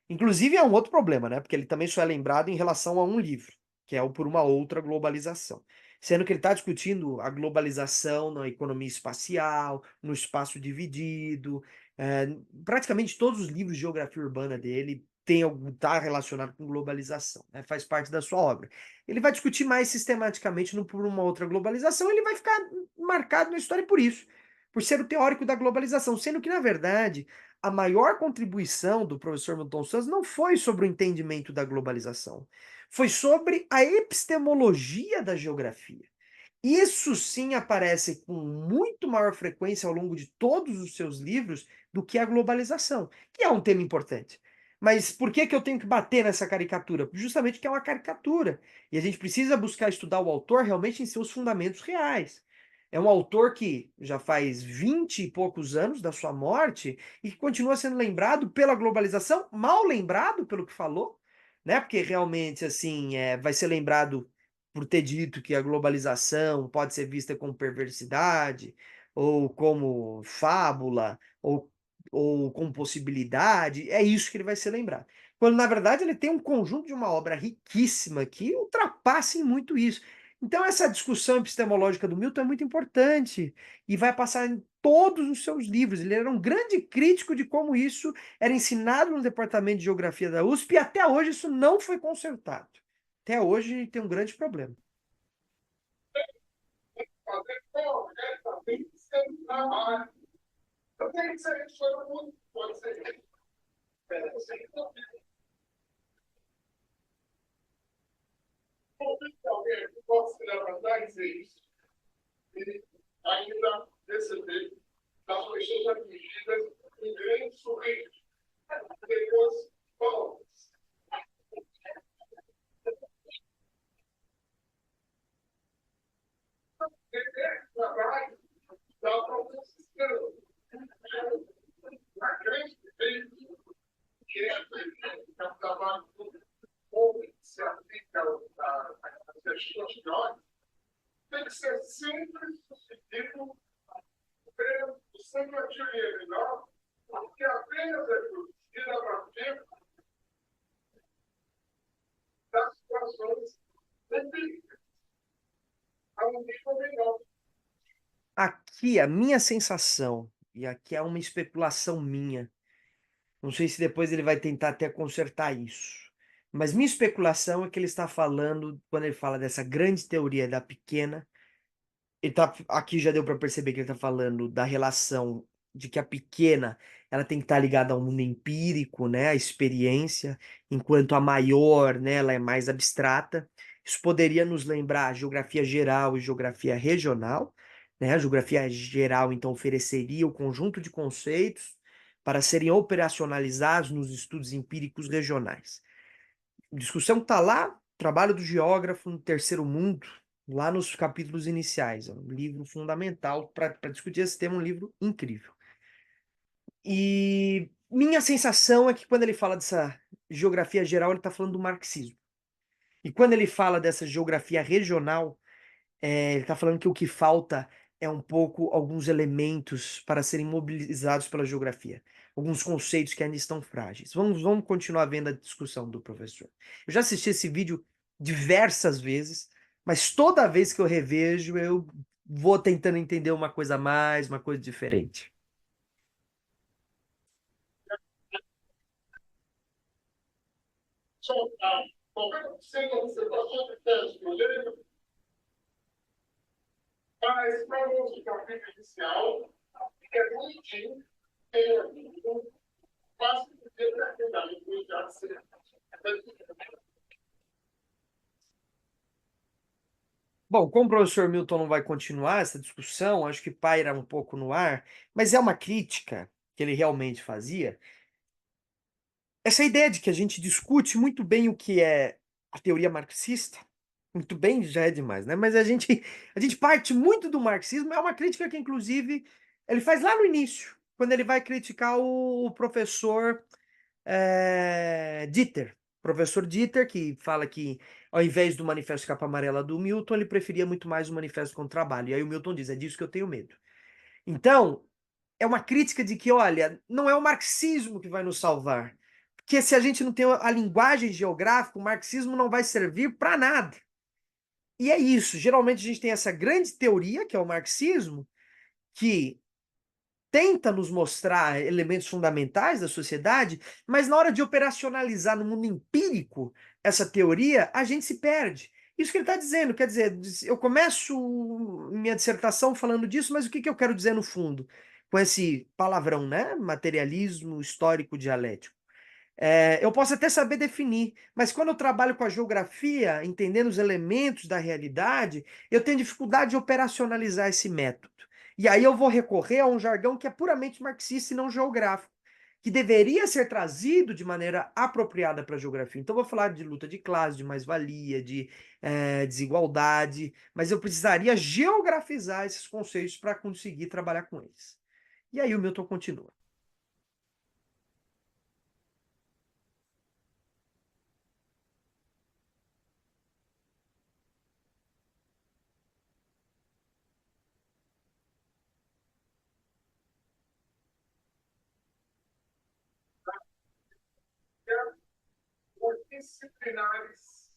Inclusive é um outro problema, né? Porque ele também só é lembrado em relação a um livro, que é o Por uma Outra Globalização. Sendo que ele está discutindo a globalização na economia espacial, no espaço dividido. é, Praticamente todos os livros de geografia urbana dele tá relacionado com globalização, né? Faz parte da sua obra. Ele vai discutir mais sistematicamente no Por uma Outra Globalização, ele vai ficar marcado na história por isso, por ser o teórico da globalização, sendo que, na verdade, a maior contribuição do professor Milton Santos não foi sobre o entendimento da globalização, foi sobre a epistemologia da geografia. Isso sim aparece com muito maior frequência ao longo de todos os seus livros do que a globalização, que é um tema importante. Mas por que que eu tenho que bater nessa caricatura? Justamente que é uma caricatura. E a gente precisa buscar estudar o autor realmente em seus fundamentos reais. É um autor que já faz 20 e poucos anos da sua morte e que continua sendo lembrado pela globalização, mal lembrado pelo que falou, né? Porque realmente assim vai ser lembrado por ter dito que a globalização pode ser vista como perversidade, ou como fábula, ou como possibilidade, é isso que ele vai ser lembrado. Quando, na verdade, ele tem um conjunto de uma obra riquíssima que ultrapassa em muito isso. Então, essa discussão epistemológica do Milton é muito importante e vai passar em todos os seus livros. Ele era um grande crítico de como isso era ensinado no departamento de geografia da USP e até hoje isso não foi consertado. Até hoje tem um grande problema. Fazer também sem trabalho. Eu tenho que ser isso muito, pode ser. Alguém que possa se levantar e dizer isso, e ainda receber das pessoas atingidas um grande sorriso. Depois, bom, dever trabalho da profissão. Na grande vez, que é um trabalho que se aplica às questões teóricas, tem que ser sempre sucedido pelo sempre ativo melhor, porque apenas é produzida a partir informações empíricas a um nível melhor. Aqui, a minha sensação, e aqui é uma especulação minha, não sei se depois ele vai tentar até consertar isso, mas minha especulação é que ele está falando, quando ele fala dessa grande teoria da pequena, ele tá, aqui já deu para perceber que ele está falando da relação de que a pequena ela tem que estar ligada ao mundo empírico, né, à experiência, enquanto a maior, né, ela é mais abstrata. Isso poderia nos lembrar a geografia geral e geografia regional, né? A geografia geral então ofereceria o conjunto de conceitos para serem operacionalizados nos estudos empíricos regionais. Discussão que está lá, trabalho do geógrafo no Terceiro Mundo, lá nos capítulos iniciais. É um livro fundamental para discutir esse tema, um livro incrível. E minha sensação é que quando ele fala dessa geografia geral, ele está falando do marxismo. E quando ele fala dessa geografia regional, ele está falando que o que falta é um pouco alguns elementos para serem mobilizados pela geografia, alguns conceitos que ainda estão frágeis. Vamos continuar vendo a discussão do professor. Eu já assisti esse vídeo diversas vezes, mas toda vez que eu revejo, eu vou tentando entender uma coisa a mais, uma coisa diferente. Só, qualquer observação de teste do gênero, mas para o uso do capítulo inicial, é bonitinho, tem um quase que perfeitamente já ser. Bom, como o professor Milton não vai continuar essa discussão, acho que paira um pouco no ar, mas é uma crítica que ele realmente fazia. Essa ideia de que a gente discute muito bem o que é a teoria marxista, muito bem já é demais, né? Mas a gente parte muito do marxismo, é uma crítica que, inclusive, ele faz lá no início, quando ele vai criticar o professor Dieter. Professor Dieter, que fala que, ao invés do Manifesto Capa Amarela do Milton, ele preferia muito mais o Manifesto contra o Trabalho. E aí o Milton diz, é disso que eu tenho medo. Então, é uma crítica de que, olha, não é o marxismo que vai nos salvar. Porque se a gente não tem a linguagem geográfica, o marxismo não vai servir para nada. E é isso. Geralmente a gente tem essa grande teoria, que é o marxismo, que tenta nos mostrar elementos fundamentais da sociedade, mas na hora de operacionalizar no mundo empírico essa teoria, a gente se perde. Isso que ele está dizendo, quer dizer, eu começo minha dissertação falando disso, mas o que eu quero dizer no fundo? Com esse palavrão, né? Materialismo histórico dialético. Eu posso até saber definir, mas quando eu trabalho com a geografia, entendendo os elementos da realidade, eu tenho dificuldade de operacionalizar esse método. E aí eu vou recorrer a um jargão que é puramente marxista e não geográfico, que deveria ser trazido de maneira apropriada para a geografia. Então, eu vou falar de luta de classe, de mais-valia, de desigualdade, mas eu precisaria geografizar esses conceitos para conseguir trabalhar com eles. E aí o Milton continua. Os disciplinares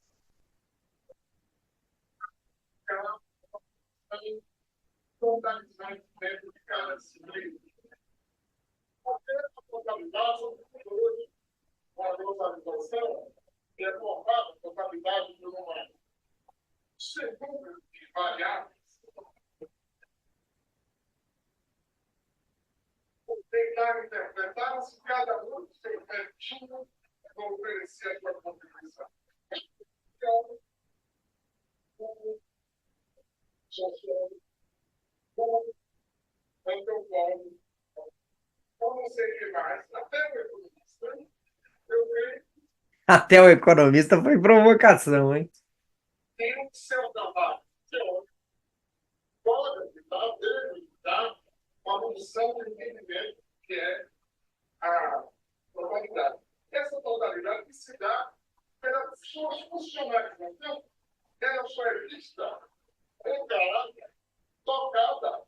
totalizar dentro de cada disciplina. Porque a totalidade, hoje, a globalização é formada a totalidade de uma segunda de variáveis. Tentar interpretar se cada um do seu cantinho vai oferecer a sua contribuição. Então, o sociólogo, o antropólogo, ou não sei o que mais, até o economista, eu vejo Até o economista foi provocação, hein? tem o seu trabalho teórico, pode dar, deve dar uma função de entendimento que é a totalidade. Essa totalidade que se dá pelas suas funcionalidades. Então, ela só é vista, encarada, tocada,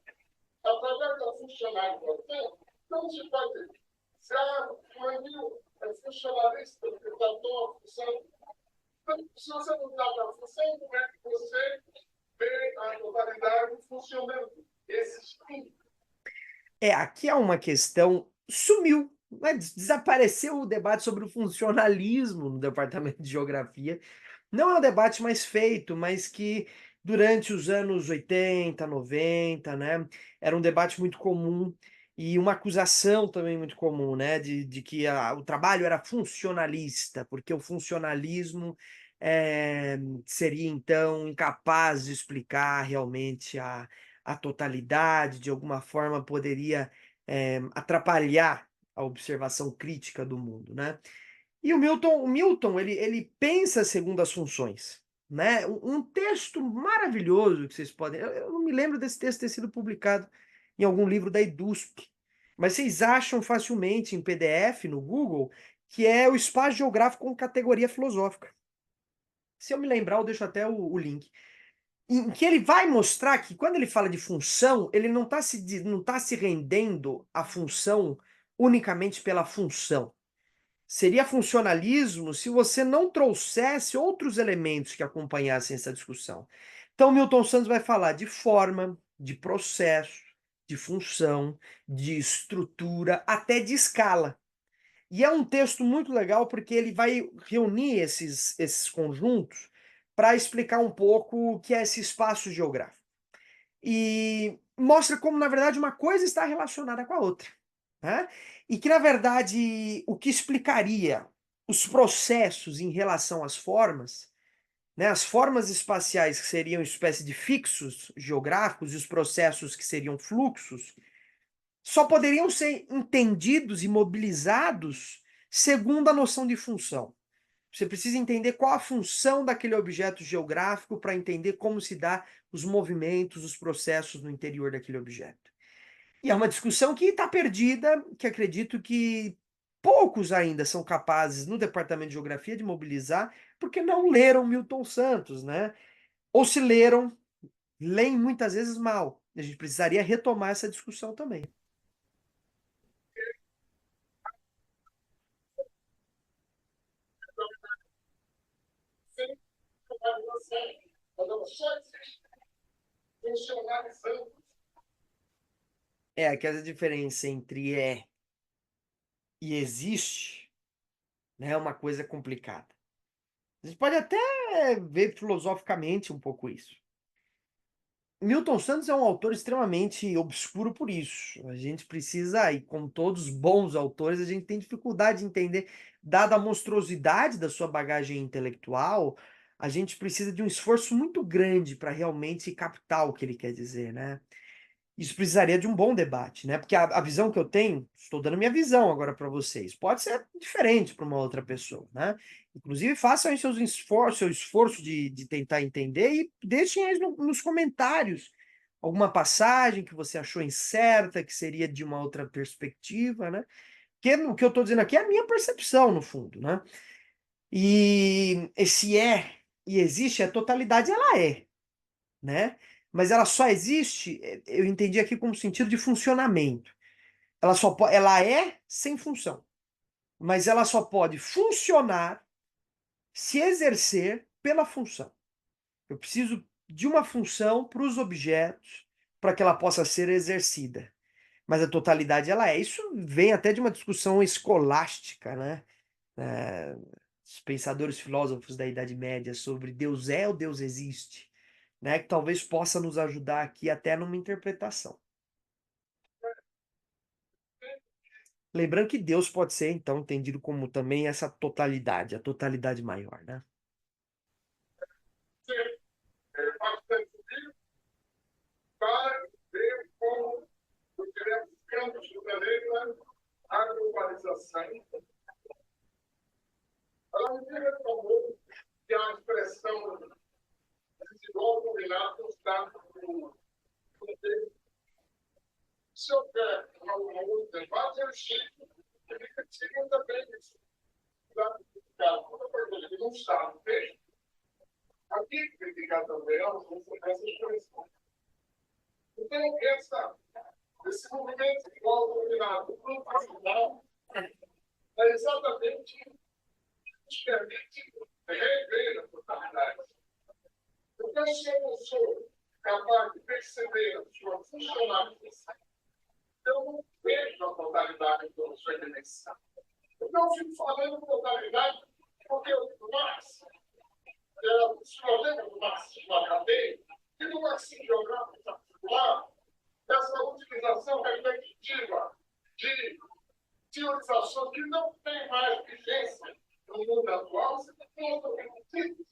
através da funcionalidade. Então, não se pode dizer, se a Manil é funcionalista, porque está tão a função, Se você não dá para a função, como é que você vê a totalidade funcionando? Esses Aqui há uma questão, sumiu, né? Desapareceu o debate sobre o funcionalismo no departamento de geografia. Não é um debate mais feito, mas que durante os anos 80, 90, né, era um debate muito comum e uma acusação também muito comum, né, de que o trabalho era funcionalista, porque o funcionalismo seria então incapaz de explicar realmente a totalidade, de alguma forma poderia atrapalhar a observação crítica do mundo, né? E o Milton, ele pensa segundo as funções, né? Um texto maravilhoso que vocês podem. Eu não me lembro desse texto ter sido publicado em algum livro da EDUSP, mas vocês acham facilmente em PDF no Google, que é o espaço geográfico com categoria filosófica. Se eu me lembrar, eu deixo até o link. Em que ele vai mostrar que quando ele fala de função, ele não tá se rendendo à função unicamente pela função. Seria funcionalismo se você não trouxesse outros elementos que acompanhassem essa discussão. Então, Milton Santos vai falar de forma, de processo, de função, de estrutura, até de escala. E é um texto muito legal porque ele vai reunir esses conjuntos para explicar um pouco o que é esse espaço geográfico. E mostra como, na verdade, uma coisa está relacionada com a outra, né? E que, na verdade, o que explicaria os processos em relação às formas, né? As formas espaciais que seriam espécie de fixos geográficos e os processos que seriam fluxos, só poderiam ser entendidos e mobilizados segundo a noção de função. Você precisa entender qual a função daquele objeto geográfico para entender como se dá os movimentos, os processos no interior daquele objeto. E é uma discussão que está perdida, que acredito que poucos ainda são capazes no departamento de geografia de mobilizar, porque não leram Milton Santos, né? Ou se leram, leem muitas vezes mal. A gente precisaria retomar essa discussão também. funcionalizando. Que essa diferença entre e existe, né, é uma coisa complicada. A gente pode até ver filosoficamente um pouco isso. Milton Santos é um autor extremamente obscuro por isso. A gente precisa, e como todos os bons autores, a gente tem dificuldade de entender, dada a monstruosidade da sua bagagem intelectual, a gente precisa de um esforço muito grande para realmente captar o que ele quer dizer, né? Isso precisaria de um bom debate, né? Porque a visão que eu tenho, estou dando minha visão agora para vocês, pode ser diferente para uma outra pessoa, né? Inclusive, façam aí seu esforço de tentar entender e deixem aí nos comentários alguma passagem que você achou incerta, que seria de uma outra perspectiva, né? Porque o que eu estou dizendo aqui é a minha percepção, no fundo, né? E esse e existe, a totalidade, ela né? Mas ela só existe, eu entendi aqui como sentido de funcionamento. Ela é sem função, mas ela só pode funcionar se exercer pela função. Eu preciso de uma função para os objetos para que ela possa ser exercida. Mas a totalidade ela é. Isso vem até de uma discussão escolástica, né? Os pensadores filósofos da Idade Média sobre Deus é ou Deus existe, né? Que talvez possa nos ajudar aqui até numa interpretação. Lembrando que Deus pode ser, então, entendido como também essa totalidade, a totalidade maior, né? Bastante para ver como os diversos campos do planeta, a globalização, ela me retomou que a expressão desigual combinado está no contexto. Se houver algum outro debate, eu chego. Ele critica também isso. Ele não está no texto. Aqui criticar também essa expressão. Então, esse movimento igual combinado profissional é exatamente o que permite rever a totalidade. Então, se eu não sou capaz de perceber a sua funcionalidade, eu não vejo a totalidade da sua dimensão. Então, eu fico falando totalidade porque o Marx, os problemas do marxismo acadêmico e do marxismo geográfico particular, essa utilização repetitiva de teorizações que não tem mais vigência no mundo atual, você tem outra repetida.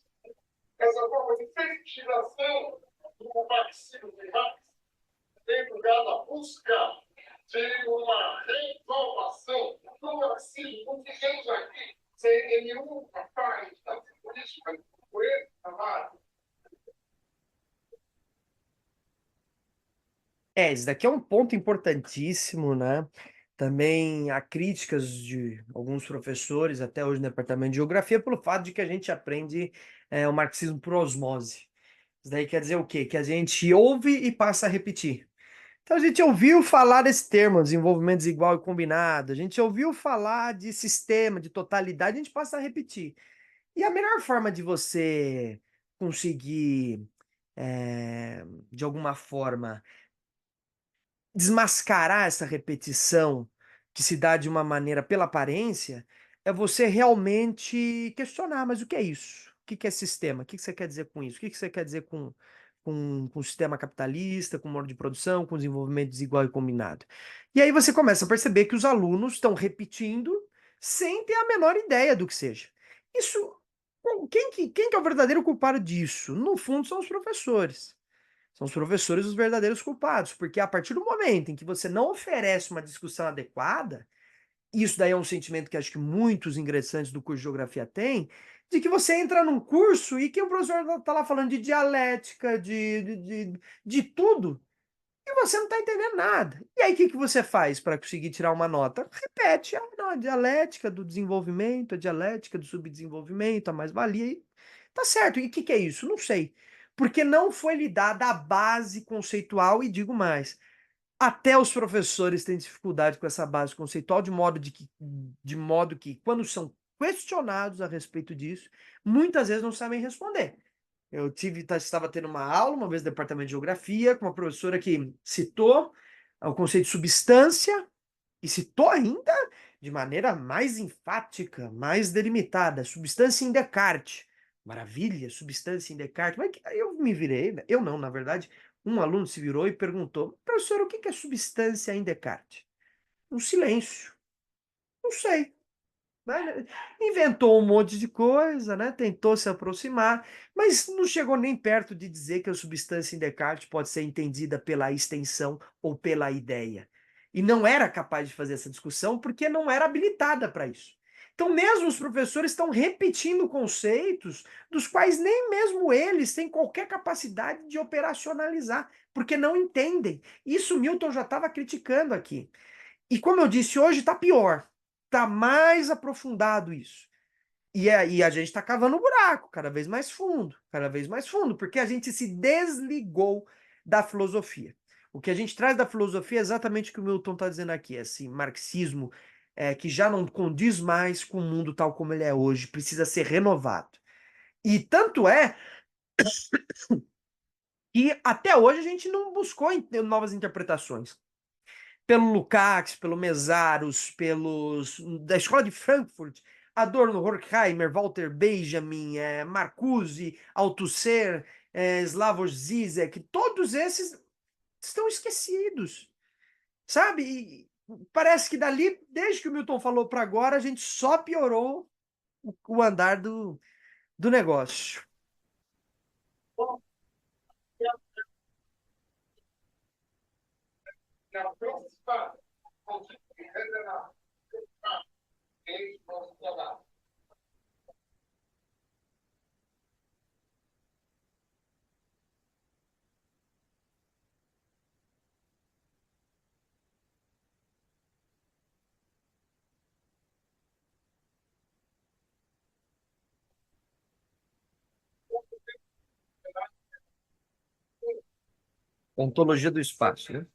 Essa forma de fertilização do marxismo de Marx tem lugar na busca de uma renovação do marxismo, porque gente aqui, sem nenhum capaz da política, foi amado. Esse daqui é um ponto importantíssimo, né? Também há críticas de alguns professores, até hoje no departamento de geografia, pelo fato de que a gente aprende o marxismo por osmose. Isso daí quer dizer o quê? Que a gente ouve e passa a repetir. Então a gente ouviu falar desse termo, desenvolvimento desigual e combinado, a gente ouviu falar de sistema, de totalidade, a gente passa a repetir. E a melhor forma de você conseguir, de alguma forma, desmascarar essa repetição que se dá de uma maneira pela aparência, é você realmente questionar, mas o que é isso? O que é sistema? O que você quer dizer com isso? O que você quer dizer com o sistema capitalista, com modo de produção, com desenvolvimento desigual e combinado? E aí você começa a perceber que os alunos estão repetindo sem ter a menor ideia do que seja. Isso, quem que é o verdadeiro culpado disso? No fundo, são os professores. São os professores os verdadeiros culpados, porque a partir do momento em que você não oferece uma discussão adequada, isso daí é um sentimento que acho que muitos ingressantes do curso de geografia têm, de que você entra num curso e que o professor está lá falando de dialética, de tudo, e você não está entendendo nada. E aí o que você faz para conseguir tirar uma nota? Repete, não, a dialética do desenvolvimento, a dialética do subdesenvolvimento, a mais-valia. Tá certo, e o que é isso? Não sei. Porque não foi lhe dada a base conceitual, e digo mais, até os professores têm dificuldade com essa base conceitual, de modo que, quando são questionados a respeito disso, muitas vezes não sabem responder. Estava tendo uma aula, uma vez no departamento de geografia, com uma professora que citou o conceito de substância, e citou ainda de maneira mais enfática, mais delimitada, substância em Descartes. Maravilha, substância em Descartes. Mas aí eu me virei, né? Eu não, na verdade, um aluno se virou e perguntou: professor, o que é substância em Descartes? Um silêncio. Não sei. Né? Inventou um monte de coisa, né? Tentou se aproximar, mas não chegou nem perto de dizer que a substância em Descartes pode ser entendida pela extensão ou pela ideia. E não era capaz de fazer essa discussão porque não era habilitada para isso. Então, mesmo os professores estão repetindo conceitos dos quais nem mesmo eles têm qualquer capacidade de operacionalizar, porque não entendem. Isso Milton já estava criticando aqui. E como eu disse, hoje está pior. Está mais aprofundado isso. E aí a gente está cavando um buraco cada vez mais fundo, porque a gente se desligou da filosofia. O que a gente traz da filosofia é exatamente o que o Milton está dizendo aqui, esse marxismo que já não condiz mais com o mundo tal como ele é hoje, precisa ser renovado. E tanto é que até hoje a gente não buscou novas interpretações. Pelo Lukács, pelo Mesaros, da Escola de Frankfurt, Adorno, Horkheimer, Walter Benjamin, Marcuse, Althusser, Slavoj Zizek, todos esses estão esquecidos, sabe? E parece que dali, desde que o Milton falou para agora, a gente só piorou o andar do negócio. Bom, e a próxima consequência na institucional. Ontologia do espaço, né?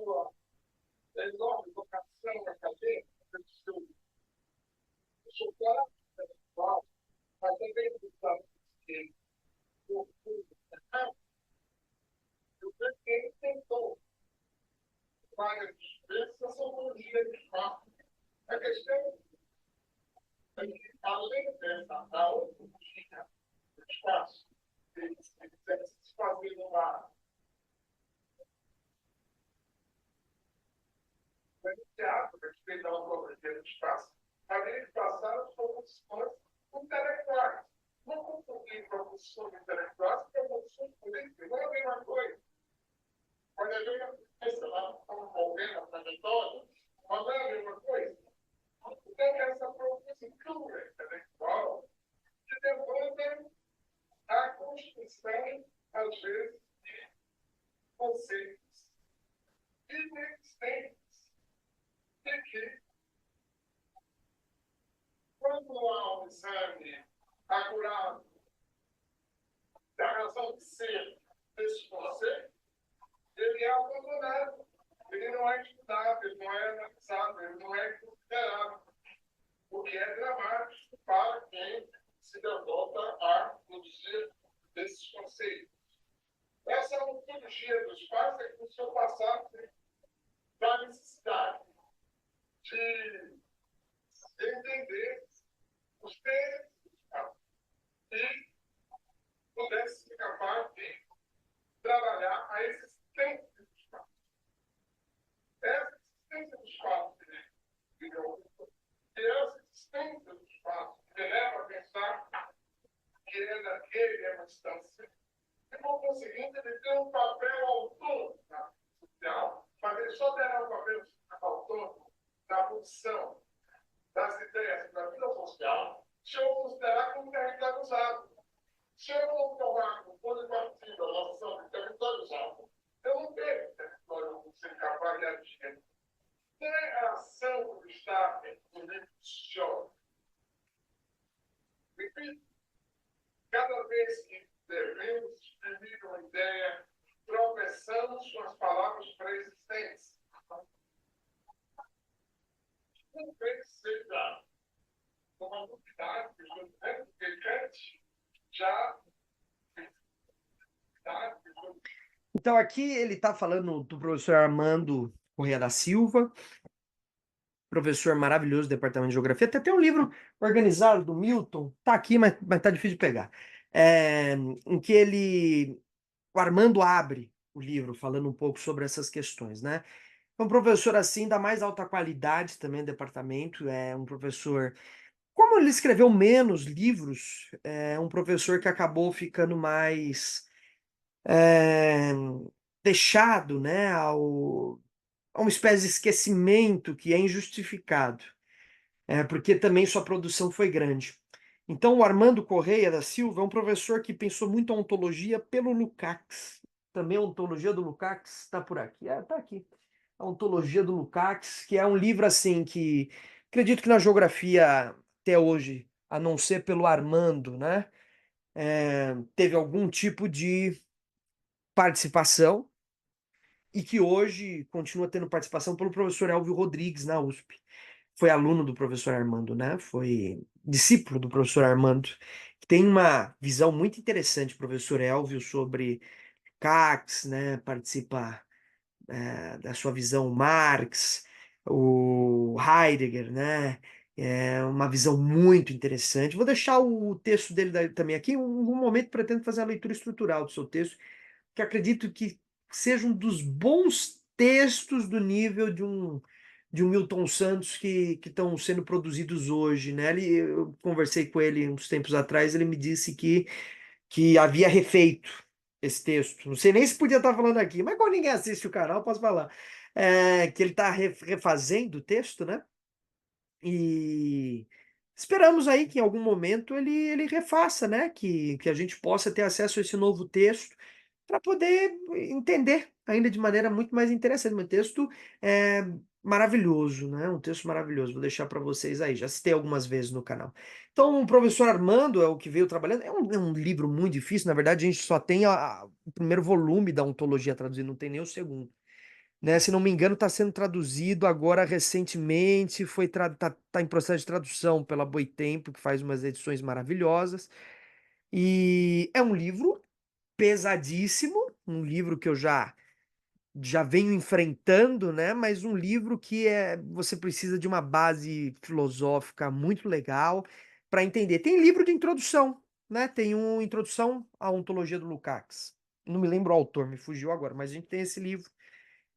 sua enorme vocação acadêmica, pelo seu caráter intelectual, mas também pelo fato de o eu creio que ele tentou várias vezes essa ontologia de fato. A questão é que, além dessa ontologia do espaço, ele quisesse se fazer uma teatro a respeito da ontologia do espaço, havia que passar as proposições intelectuais. Não confundir proposições intelectuais com proposições políticas, não é a mesma coisa. Quando a gente pensa lá, como envolvendo a trajetória, mas não é a mesma coisa. Então, essa propositura intelectual que demanda a construção, às vezes, de conceitos inexistentes e que, quando há um exame acurado da razão de ser desse conceito, ele é abandonado, ele não é estudado, ele não é analisado, ele não é considerado, o que é dramático para quem se devota a produzir esses conceitos. Essa ontologia dos pais é que o seu passado da necessidade de entender os temas e pudesse ser capaz de trabalhar a existência do espaço. Essa existência do espaço que essa existência do espaço que leva a pensar que ele é uma instância, e por conseguinte ele tem um papel autônomo na social, mas ele só terá um papel autônomo na produção das ideias da vida social se eu considerar como territorializado. Se eu não tomar como ponto de partida a noção de territorializado, eu não tenho território como ser capaz de agir. Não é a ação do Estado no nível social. Repito, cada vez que devemos exprimir uma ideia, tropeçamos com as palavras pré-existentes. Não creio que seja uma novidade, porque Kant já. Então, aqui ele está falando do professor Armando Corrêa da Silva, professor maravilhoso do Departamento de Geografia. Até tem um livro organizado do Milton, tá aqui, mas tá difícil de pegar. Em que o Armando abre o livro falando um pouco sobre essas questões, né? É um professor assim da mais alta qualidade também do departamento, é um professor, como ele escreveu menos livros, é um professor que acabou ficando mais deixado, né, a uma espécie de esquecimento que é injustificado, porque também sua produção foi grande. Então, o Armando Correia da Silva é um professor que pensou muito a ontologia pelo Lukács. Também a ontologia do Lukács está por aqui. Está aqui. A ontologia do Lukács, que é um livro assim que acredito que na geografia até hoje, a não ser pelo Armando, né, teve algum tipo de participação e que hoje continua tendo participação pelo professor Elvio Rodrigues na USP. Foi aluno do professor Armando, né? Foi discípulo do professor Armando. Tem uma visão muito interessante, professor Elvio, sobre Cax, né? Participa da sua visão Marx, o Heidegger, né? É uma visão muito interessante. Vou deixar o texto dele também aqui. Um momento pretendo fazer a leitura estrutural do seu texto, que acredito que seja um dos bons textos do nível de um Milton Santos que estão sendo produzidos hoje, né? Eu conversei com ele uns tempos atrás, ele me disse que havia refeito esse texto. Não sei nem se podia estar falando aqui, mas como ninguém assiste o canal, posso falar. Que ele está refazendo o texto, né? E esperamos aí que em algum momento ele refaça, né? Que a gente possa ter acesso a esse novo texto para poder entender ainda de maneira muito mais interessante. Um texto é, maravilhoso, né? Um texto maravilhoso. Vou deixar para vocês aí. Já citei algumas vezes no canal. Então, o professor Armando é o que veio trabalhando. É um livro muito difícil. Na verdade, a gente só tem o primeiro volume da ontologia traduzido, não tem nem o segundo. né? Se não me engano, está sendo traduzido agora recentemente, tá em processo de tradução pela Boitempo, que faz umas edições maravilhosas. E é um livro pesadíssimo, um livro que eu já venho enfrentando, né? Mas um livro que você precisa de uma base filosófica muito legal para entender. Tem livro de introdução, né? Tem uma introdução à ontologia do Lukács. Não me lembro o autor, me fugiu agora, mas a gente tem esse livro.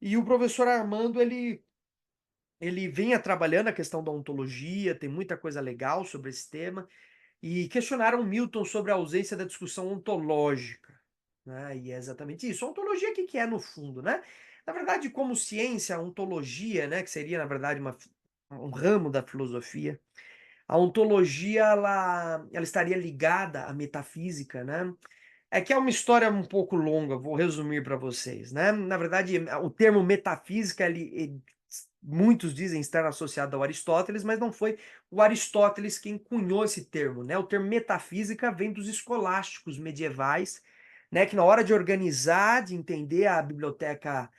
E o professor Armando, ele vinha trabalhando a questão da ontologia, tem muita coisa legal sobre esse tema, e questionaram Milton sobre a ausência da discussão ontológica, né? E é exatamente isso. A ontologia, o que que é no fundo, né? Na verdade, como ciência, a ontologia, né, que seria, na verdade, um ramo da filosofia, a ontologia, ela estaria ligada à metafísica, né? É que é uma história um pouco longa, vou resumir para vocês, né? Na verdade, o termo metafísica, muitos dizem estar associado ao Aristóteles, mas não foi o Aristóteles quem cunhou esse termo, né? O termo metafísica vem dos escolásticos medievais, né? Que na hora de organizar, de entender a biblioteca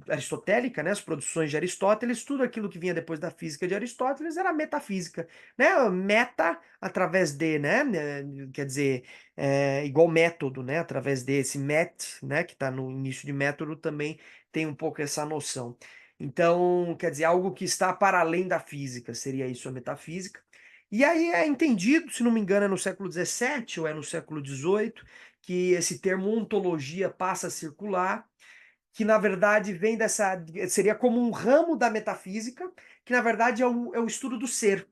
aristotélica, né? As produções de Aristóteles, tudo aquilo que vinha depois da física de Aristóteles era metafísica, né? Meta através de, né? Quer dizer, igual método, né? Através desse né? Que está no início de método também tem um pouco essa noção. Então, quer dizer, algo que está para além da física, seria isso a metafísica. E aí é entendido, se não me engano, é no século XVII ou é no século XVIII, que esse termo ontologia passa a circular, que na verdade vem seria como um ramo da metafísica, que na verdade é o estudo do ser,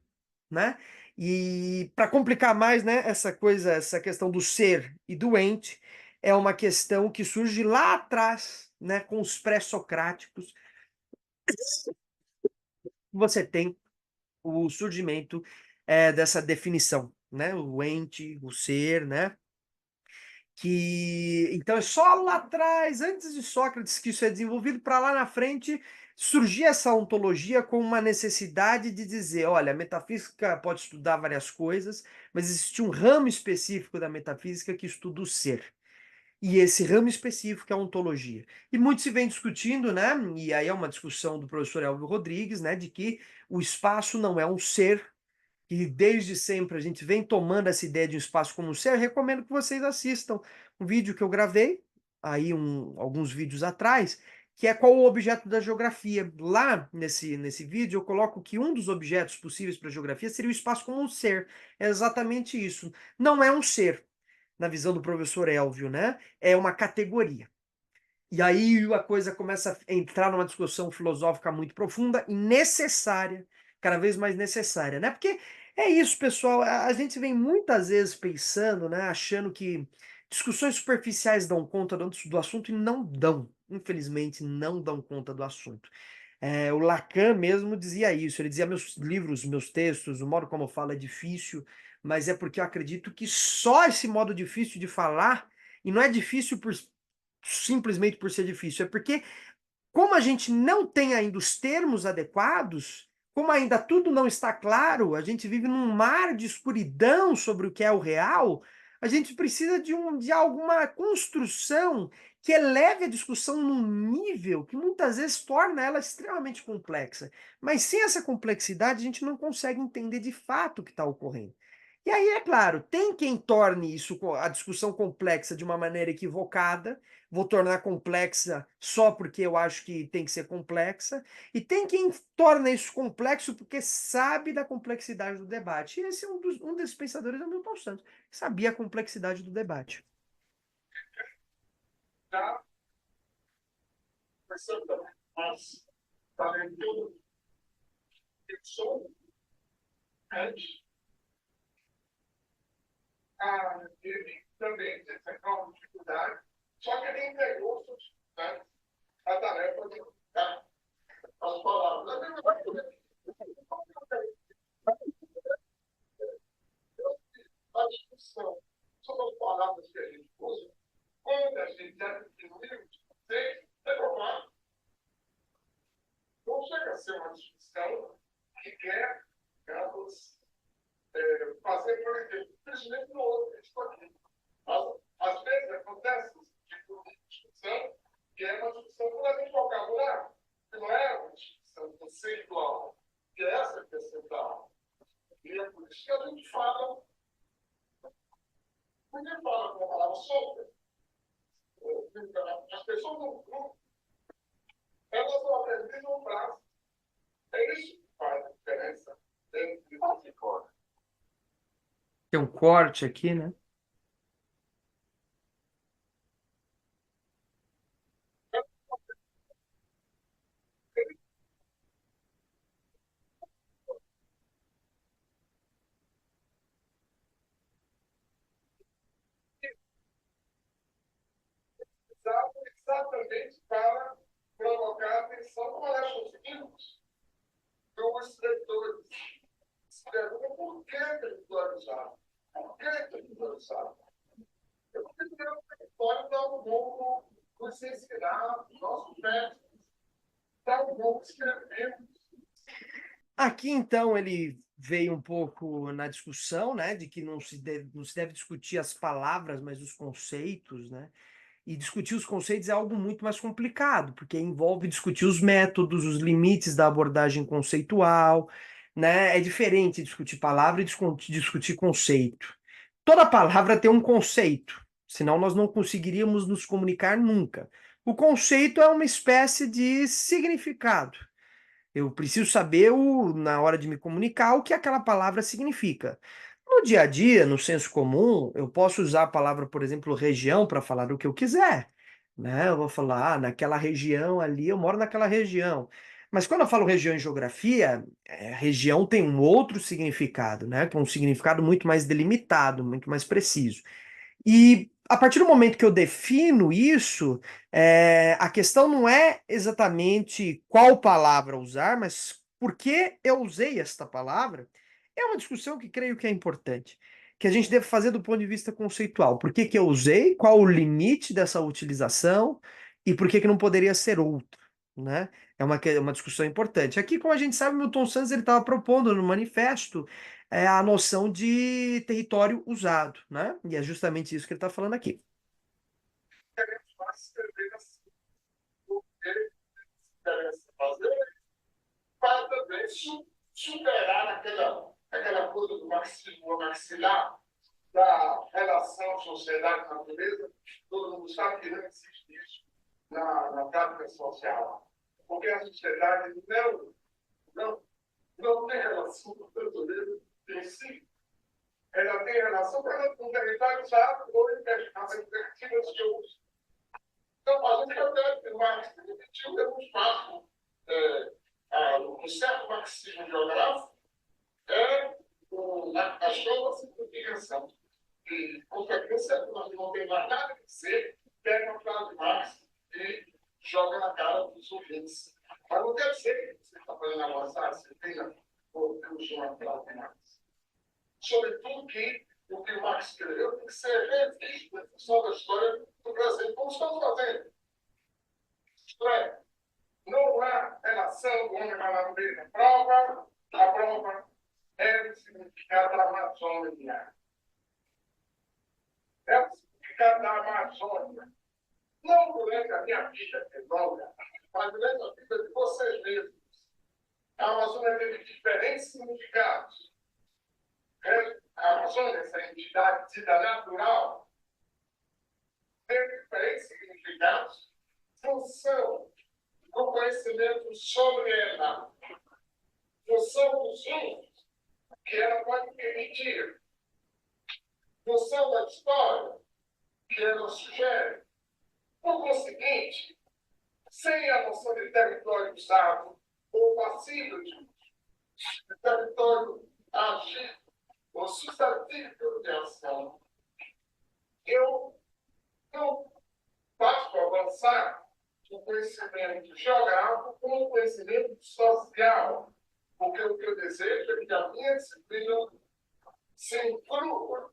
né? E para complicar mais, né, essa questão do ser e do ente, é uma questão que surge lá atrás, né, com os pré-socráticos. Você tem o surgimento dessa definição, né? O ente, o ser, né? Que então é só lá atrás, antes de Sócrates, que isso é desenvolvido, para lá na frente surgir essa ontologia com uma necessidade de dizer, olha, a metafísica pode estudar várias coisas, mas existe um ramo específico da metafísica que estuda o ser. E esse ramo específico é a ontologia. E muito se vem discutindo, né? E aí é uma discussão do professor Elvio Rodrigues, né? De que o espaço não é um ser, e desde sempre a gente vem tomando essa ideia de um espaço como um ser. Eu recomendo que vocês assistam um vídeo que eu gravei, aí alguns vídeos atrás, que é qual o objeto da geografia. Lá nesse vídeo eu coloco que um dos objetos possíveis para a geografia seria o espaço como um ser. É exatamente isso. Não é um ser, na visão do professor Elvio, né? É uma categoria. E aí a coisa começa a entrar numa discussão filosófica muito profunda e necessária, cada vez mais necessária, né? Porque é isso, pessoal, a gente vem muitas vezes pensando, né, achando que discussões superficiais dão conta do assunto e não dão. Infelizmente, não dão conta do assunto. O Lacan mesmo dizia isso, ele dizia meus livros, meus textos, o modo como eu falo é difícil, mas é porque eu acredito que só esse modo difícil de falar, e não é difícil simplesmente por ser difícil, é porque como a gente não tem ainda os termos adequados, como ainda tudo não está claro, a gente vive num mar de escuridão sobre o que é o real, a gente precisa de alguma construção que eleve a discussão num nível que muitas vezes torna ela extremamente complexa. Mas sem essa complexidade, a gente não consegue entender de fato o que está ocorrendo. E aí, é claro, tem quem torne isso, a discussão complexa, de uma maneira equivocada, vou tornar complexa só porque eu acho que tem que ser complexa, e tem quem torna isso complexo porque sabe da complexidade do debate. E esse é um desses pensadores, é o Milton Santos, que sabia a complexidade do debate. Já pensando, mas também tudo eu sou antes, ele também tem essa dificuldade, só que ele entregou suas dificuldades a tarefa de explicar as palavras. A discussão sobre as palavras que a gente usa, quando a gente já definiu os conceitos, é provável. Não chega a ser uma discussão que quer, digamos, fazer, por exemplo, principalmente no outro, isso aqui. Às vezes acontece esse tipo de discussão, que é uma discussão por solta. As pessoas no grupo, elas vão aprender no prazo. É isso que faz a diferença entre nós e fora. Tem um corte aqui, né? Exatamente para provocar atenção com os filhos dos leitores. Se pergunta por que territorializar? Por que territorializar? Porque o território dá um pouco nos ensinar, nossos mestres, dá um pouco escrevendo. Aqui, então, ele veio um pouco na discussão, né, de que não se deve discutir as palavras, mas os conceitos, né? E discutir os conceitos é algo muito mais complicado, porque envolve discutir os métodos, os limites da abordagem conceitual, né? É diferente discutir palavra e discutir conceito. Toda palavra tem um conceito, senão nós não conseguiríamos nos comunicar nunca. O conceito é uma espécie de significado. Eu preciso saber, na hora de me comunicar, o que aquela palavra significa. No dia a dia, no senso comum, eu posso usar a palavra, por exemplo, região, para falar o que eu quiser, né? Eu vou falar, naquela região ali, eu moro naquela região. Mas quando eu falo região em geografia, região tem um outro significado, né? Que é um significado muito mais delimitado, muito mais preciso. E a partir do momento que eu defino isso, a questão não é exatamente qual palavra usar, mas por que eu usei esta palavra. É uma discussão que creio que é importante, que a gente deve fazer do ponto de vista conceitual. Por que que eu usei, qual o limite dessa utilização e por que que não poderia ser outro, né? É uma discussão importante. Aqui, como a gente sabe, Milton Santos ele estava propondo no manifesto a noção de território usado, né? E é justamente isso que ele está falando aqui. Queremos mais escrever assim, porque queremos fazer para também superar aquela coisa do marxismo maxilar, da relação sociedade-natureza. Todo mundo sabe que não existe isso na prática social. Porque a sociedade não tem relação com a natureza em si. Ela tem relação com o território usado ou as perspectivas de uso. Então, a gente até Marx repetiu um espaço, um certo marxismo geográfico é a sua simplificação. E, consequência, nós não temos mais nada que dizer, pega uma frase de Marx e joga na cara dos ouvintes. Mas não quer dizer que você está fazendo avançar, você tenha ou temos uma frase de Marx. Sobretudo que o que o Marx escreveu tem que ser revisto em função da história do Brasil, como estamos fazendo. Isto é, não há relação do homem com a natureza. A prova é o significado da Amazônia. É o significado da Amazônia. Não durante a minha vida, que é longa, mas durante a vida de vocês mesmos. A Amazônia teve diferentes significados. A Amazônia, essa entidade dita natural, teve diferentes significados, função do conhecimento sobre ela, função dos usos que ela pode permitir, função da história que ela sugere. Por conseguinte, sem a noção de território usado ou passivo de território agido ou suscetível de ação, eu não passo a avançar o conhecimento geográfico com o conhecimento social, porque o que eu desejo é que a minha disciplina se inclua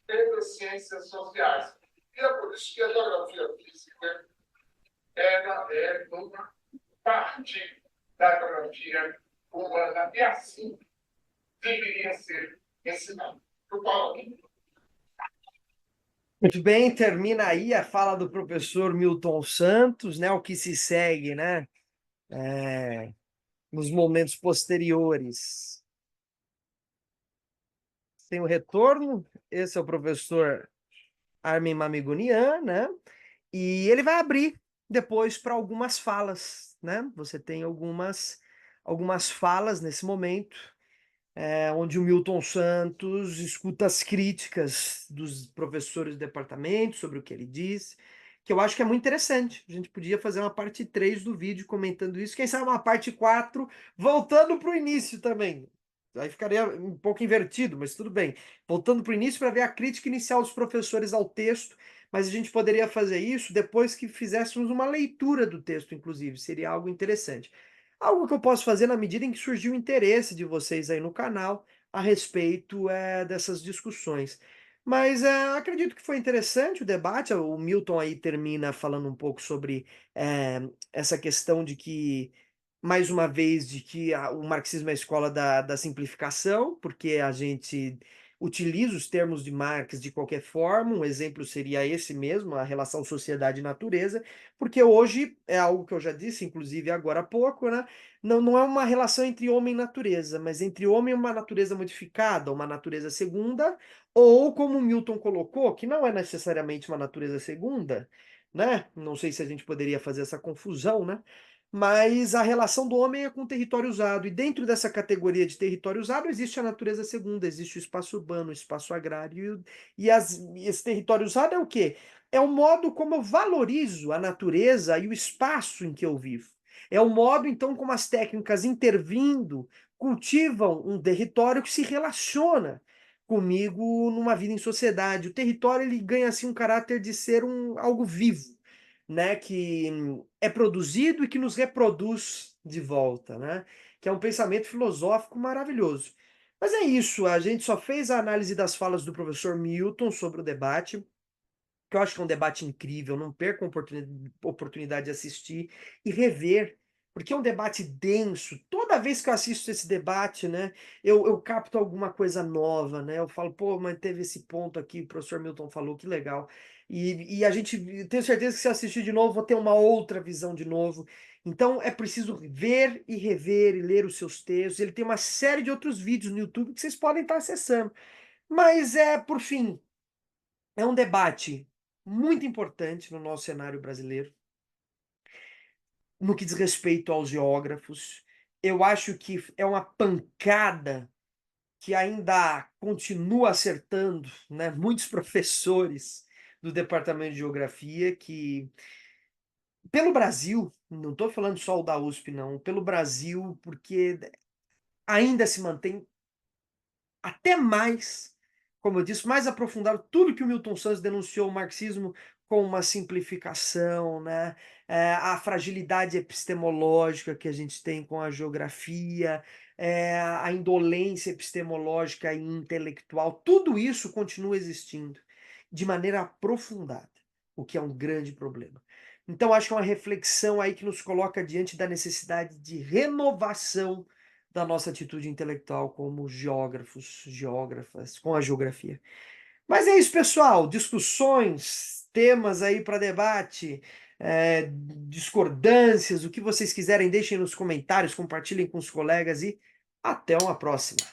entre as ciências sociais. E é por isso que a geografia física é uma parte da geografia humana, e assim deveria ser ensinado. Eu falo aqui. Muito bem, termina aí a fala do professor Milton Santos, né? O que se segue, né? Nos momentos posteriores. Tem o retorno. Esse é o professor Armin Mamigonian, né? E ele vai abrir depois para algumas falas, né? Você tem algumas falas nesse momento, onde o Milton Santos escuta as críticas dos professores do departamento sobre o que ele disse, que eu acho que é muito interessante. A gente podia fazer uma parte 3 do vídeo comentando isso, quem sabe uma parte 4 voltando para o início também. Aí ficaria um pouco invertido, mas tudo bem. Voltando para o início para ver a crítica inicial dos professores ao texto, mas a gente poderia fazer isso depois que fizéssemos uma leitura do texto, inclusive, seria algo interessante. Algo que eu posso fazer na medida em que surgiu o interesse de vocês aí no canal a respeito dessas discussões. Mas acredito que foi interessante o debate. O Milton aí termina falando um pouco sobre essa questão de que, mais uma vez, de que o marxismo é a escola da simplificação, porque a gente utiliza os termos de Marx de qualquer forma. Um exemplo seria esse mesmo, a relação sociedade e natureza, porque hoje é algo que eu já disse, inclusive agora há pouco, né? Não é uma relação entre homem e natureza, mas entre homem e uma natureza modificada, uma natureza segunda, ou como Milton colocou, que não é necessariamente uma natureza segunda, né? Não sei se a gente poderia fazer essa confusão, né? Mas a relação do homem é com o território usado, e dentro dessa categoria de território usado existe a natureza segunda, existe o espaço urbano, o espaço agrário, e esse território usado é o quê? É o modo como eu valorizo a natureza e o espaço em que eu vivo. É o modo, então, como as técnicas intervindo cultivam um território que se relaciona comigo numa vida em sociedade. O território ele ganha assim um caráter de ser algo vivo, né, que é produzido e que nos reproduz de volta, né? Que é um pensamento filosófico maravilhoso. Mas é isso, a gente só fez a análise das falas do professor Milton sobre o debate, que eu acho que é um debate incrível, não perca a oportunidade de assistir e rever, porque é um debate denso. Toda vez que eu assisto esse debate, né, eu capto alguma coisa nova, né? Eu falo, pô, mas teve esse ponto aqui, o professor Milton falou, que legal. E a gente, tenho certeza que se eu assistir de novo, vou ter uma outra visão de novo. Então é preciso ver e rever e ler os seus textos. Ele tem uma série de outros vídeos no YouTube que vocês podem estar acessando. Mas por fim, é um debate muito importante no nosso cenário brasileiro, no que diz respeito aos geógrafos. Eu acho que é uma pancada que ainda continua acertando, né, muitos professores do Departamento de Geografia que, pelo Brasil, não estou falando só o da USP, não, pelo Brasil, porque ainda se mantém até mais, como eu disse, mais aprofundado tudo que o Milton Santos denunciou o marxismo com uma simplificação, né? A fragilidade epistemológica que a gente tem com a geografia, a indolência epistemológica e intelectual, tudo isso continua existindo de maneira aprofundada, o que é um grande problema. Então, acho que é uma reflexão aí que nos coloca diante da necessidade de renovação da nossa atitude intelectual como geógrafos, geógrafas, com a geografia. Mas é isso, pessoal. Discussões, temas aí para debate, discordâncias, o que vocês quiserem, deixem nos comentários, compartilhem com os colegas e até uma próxima.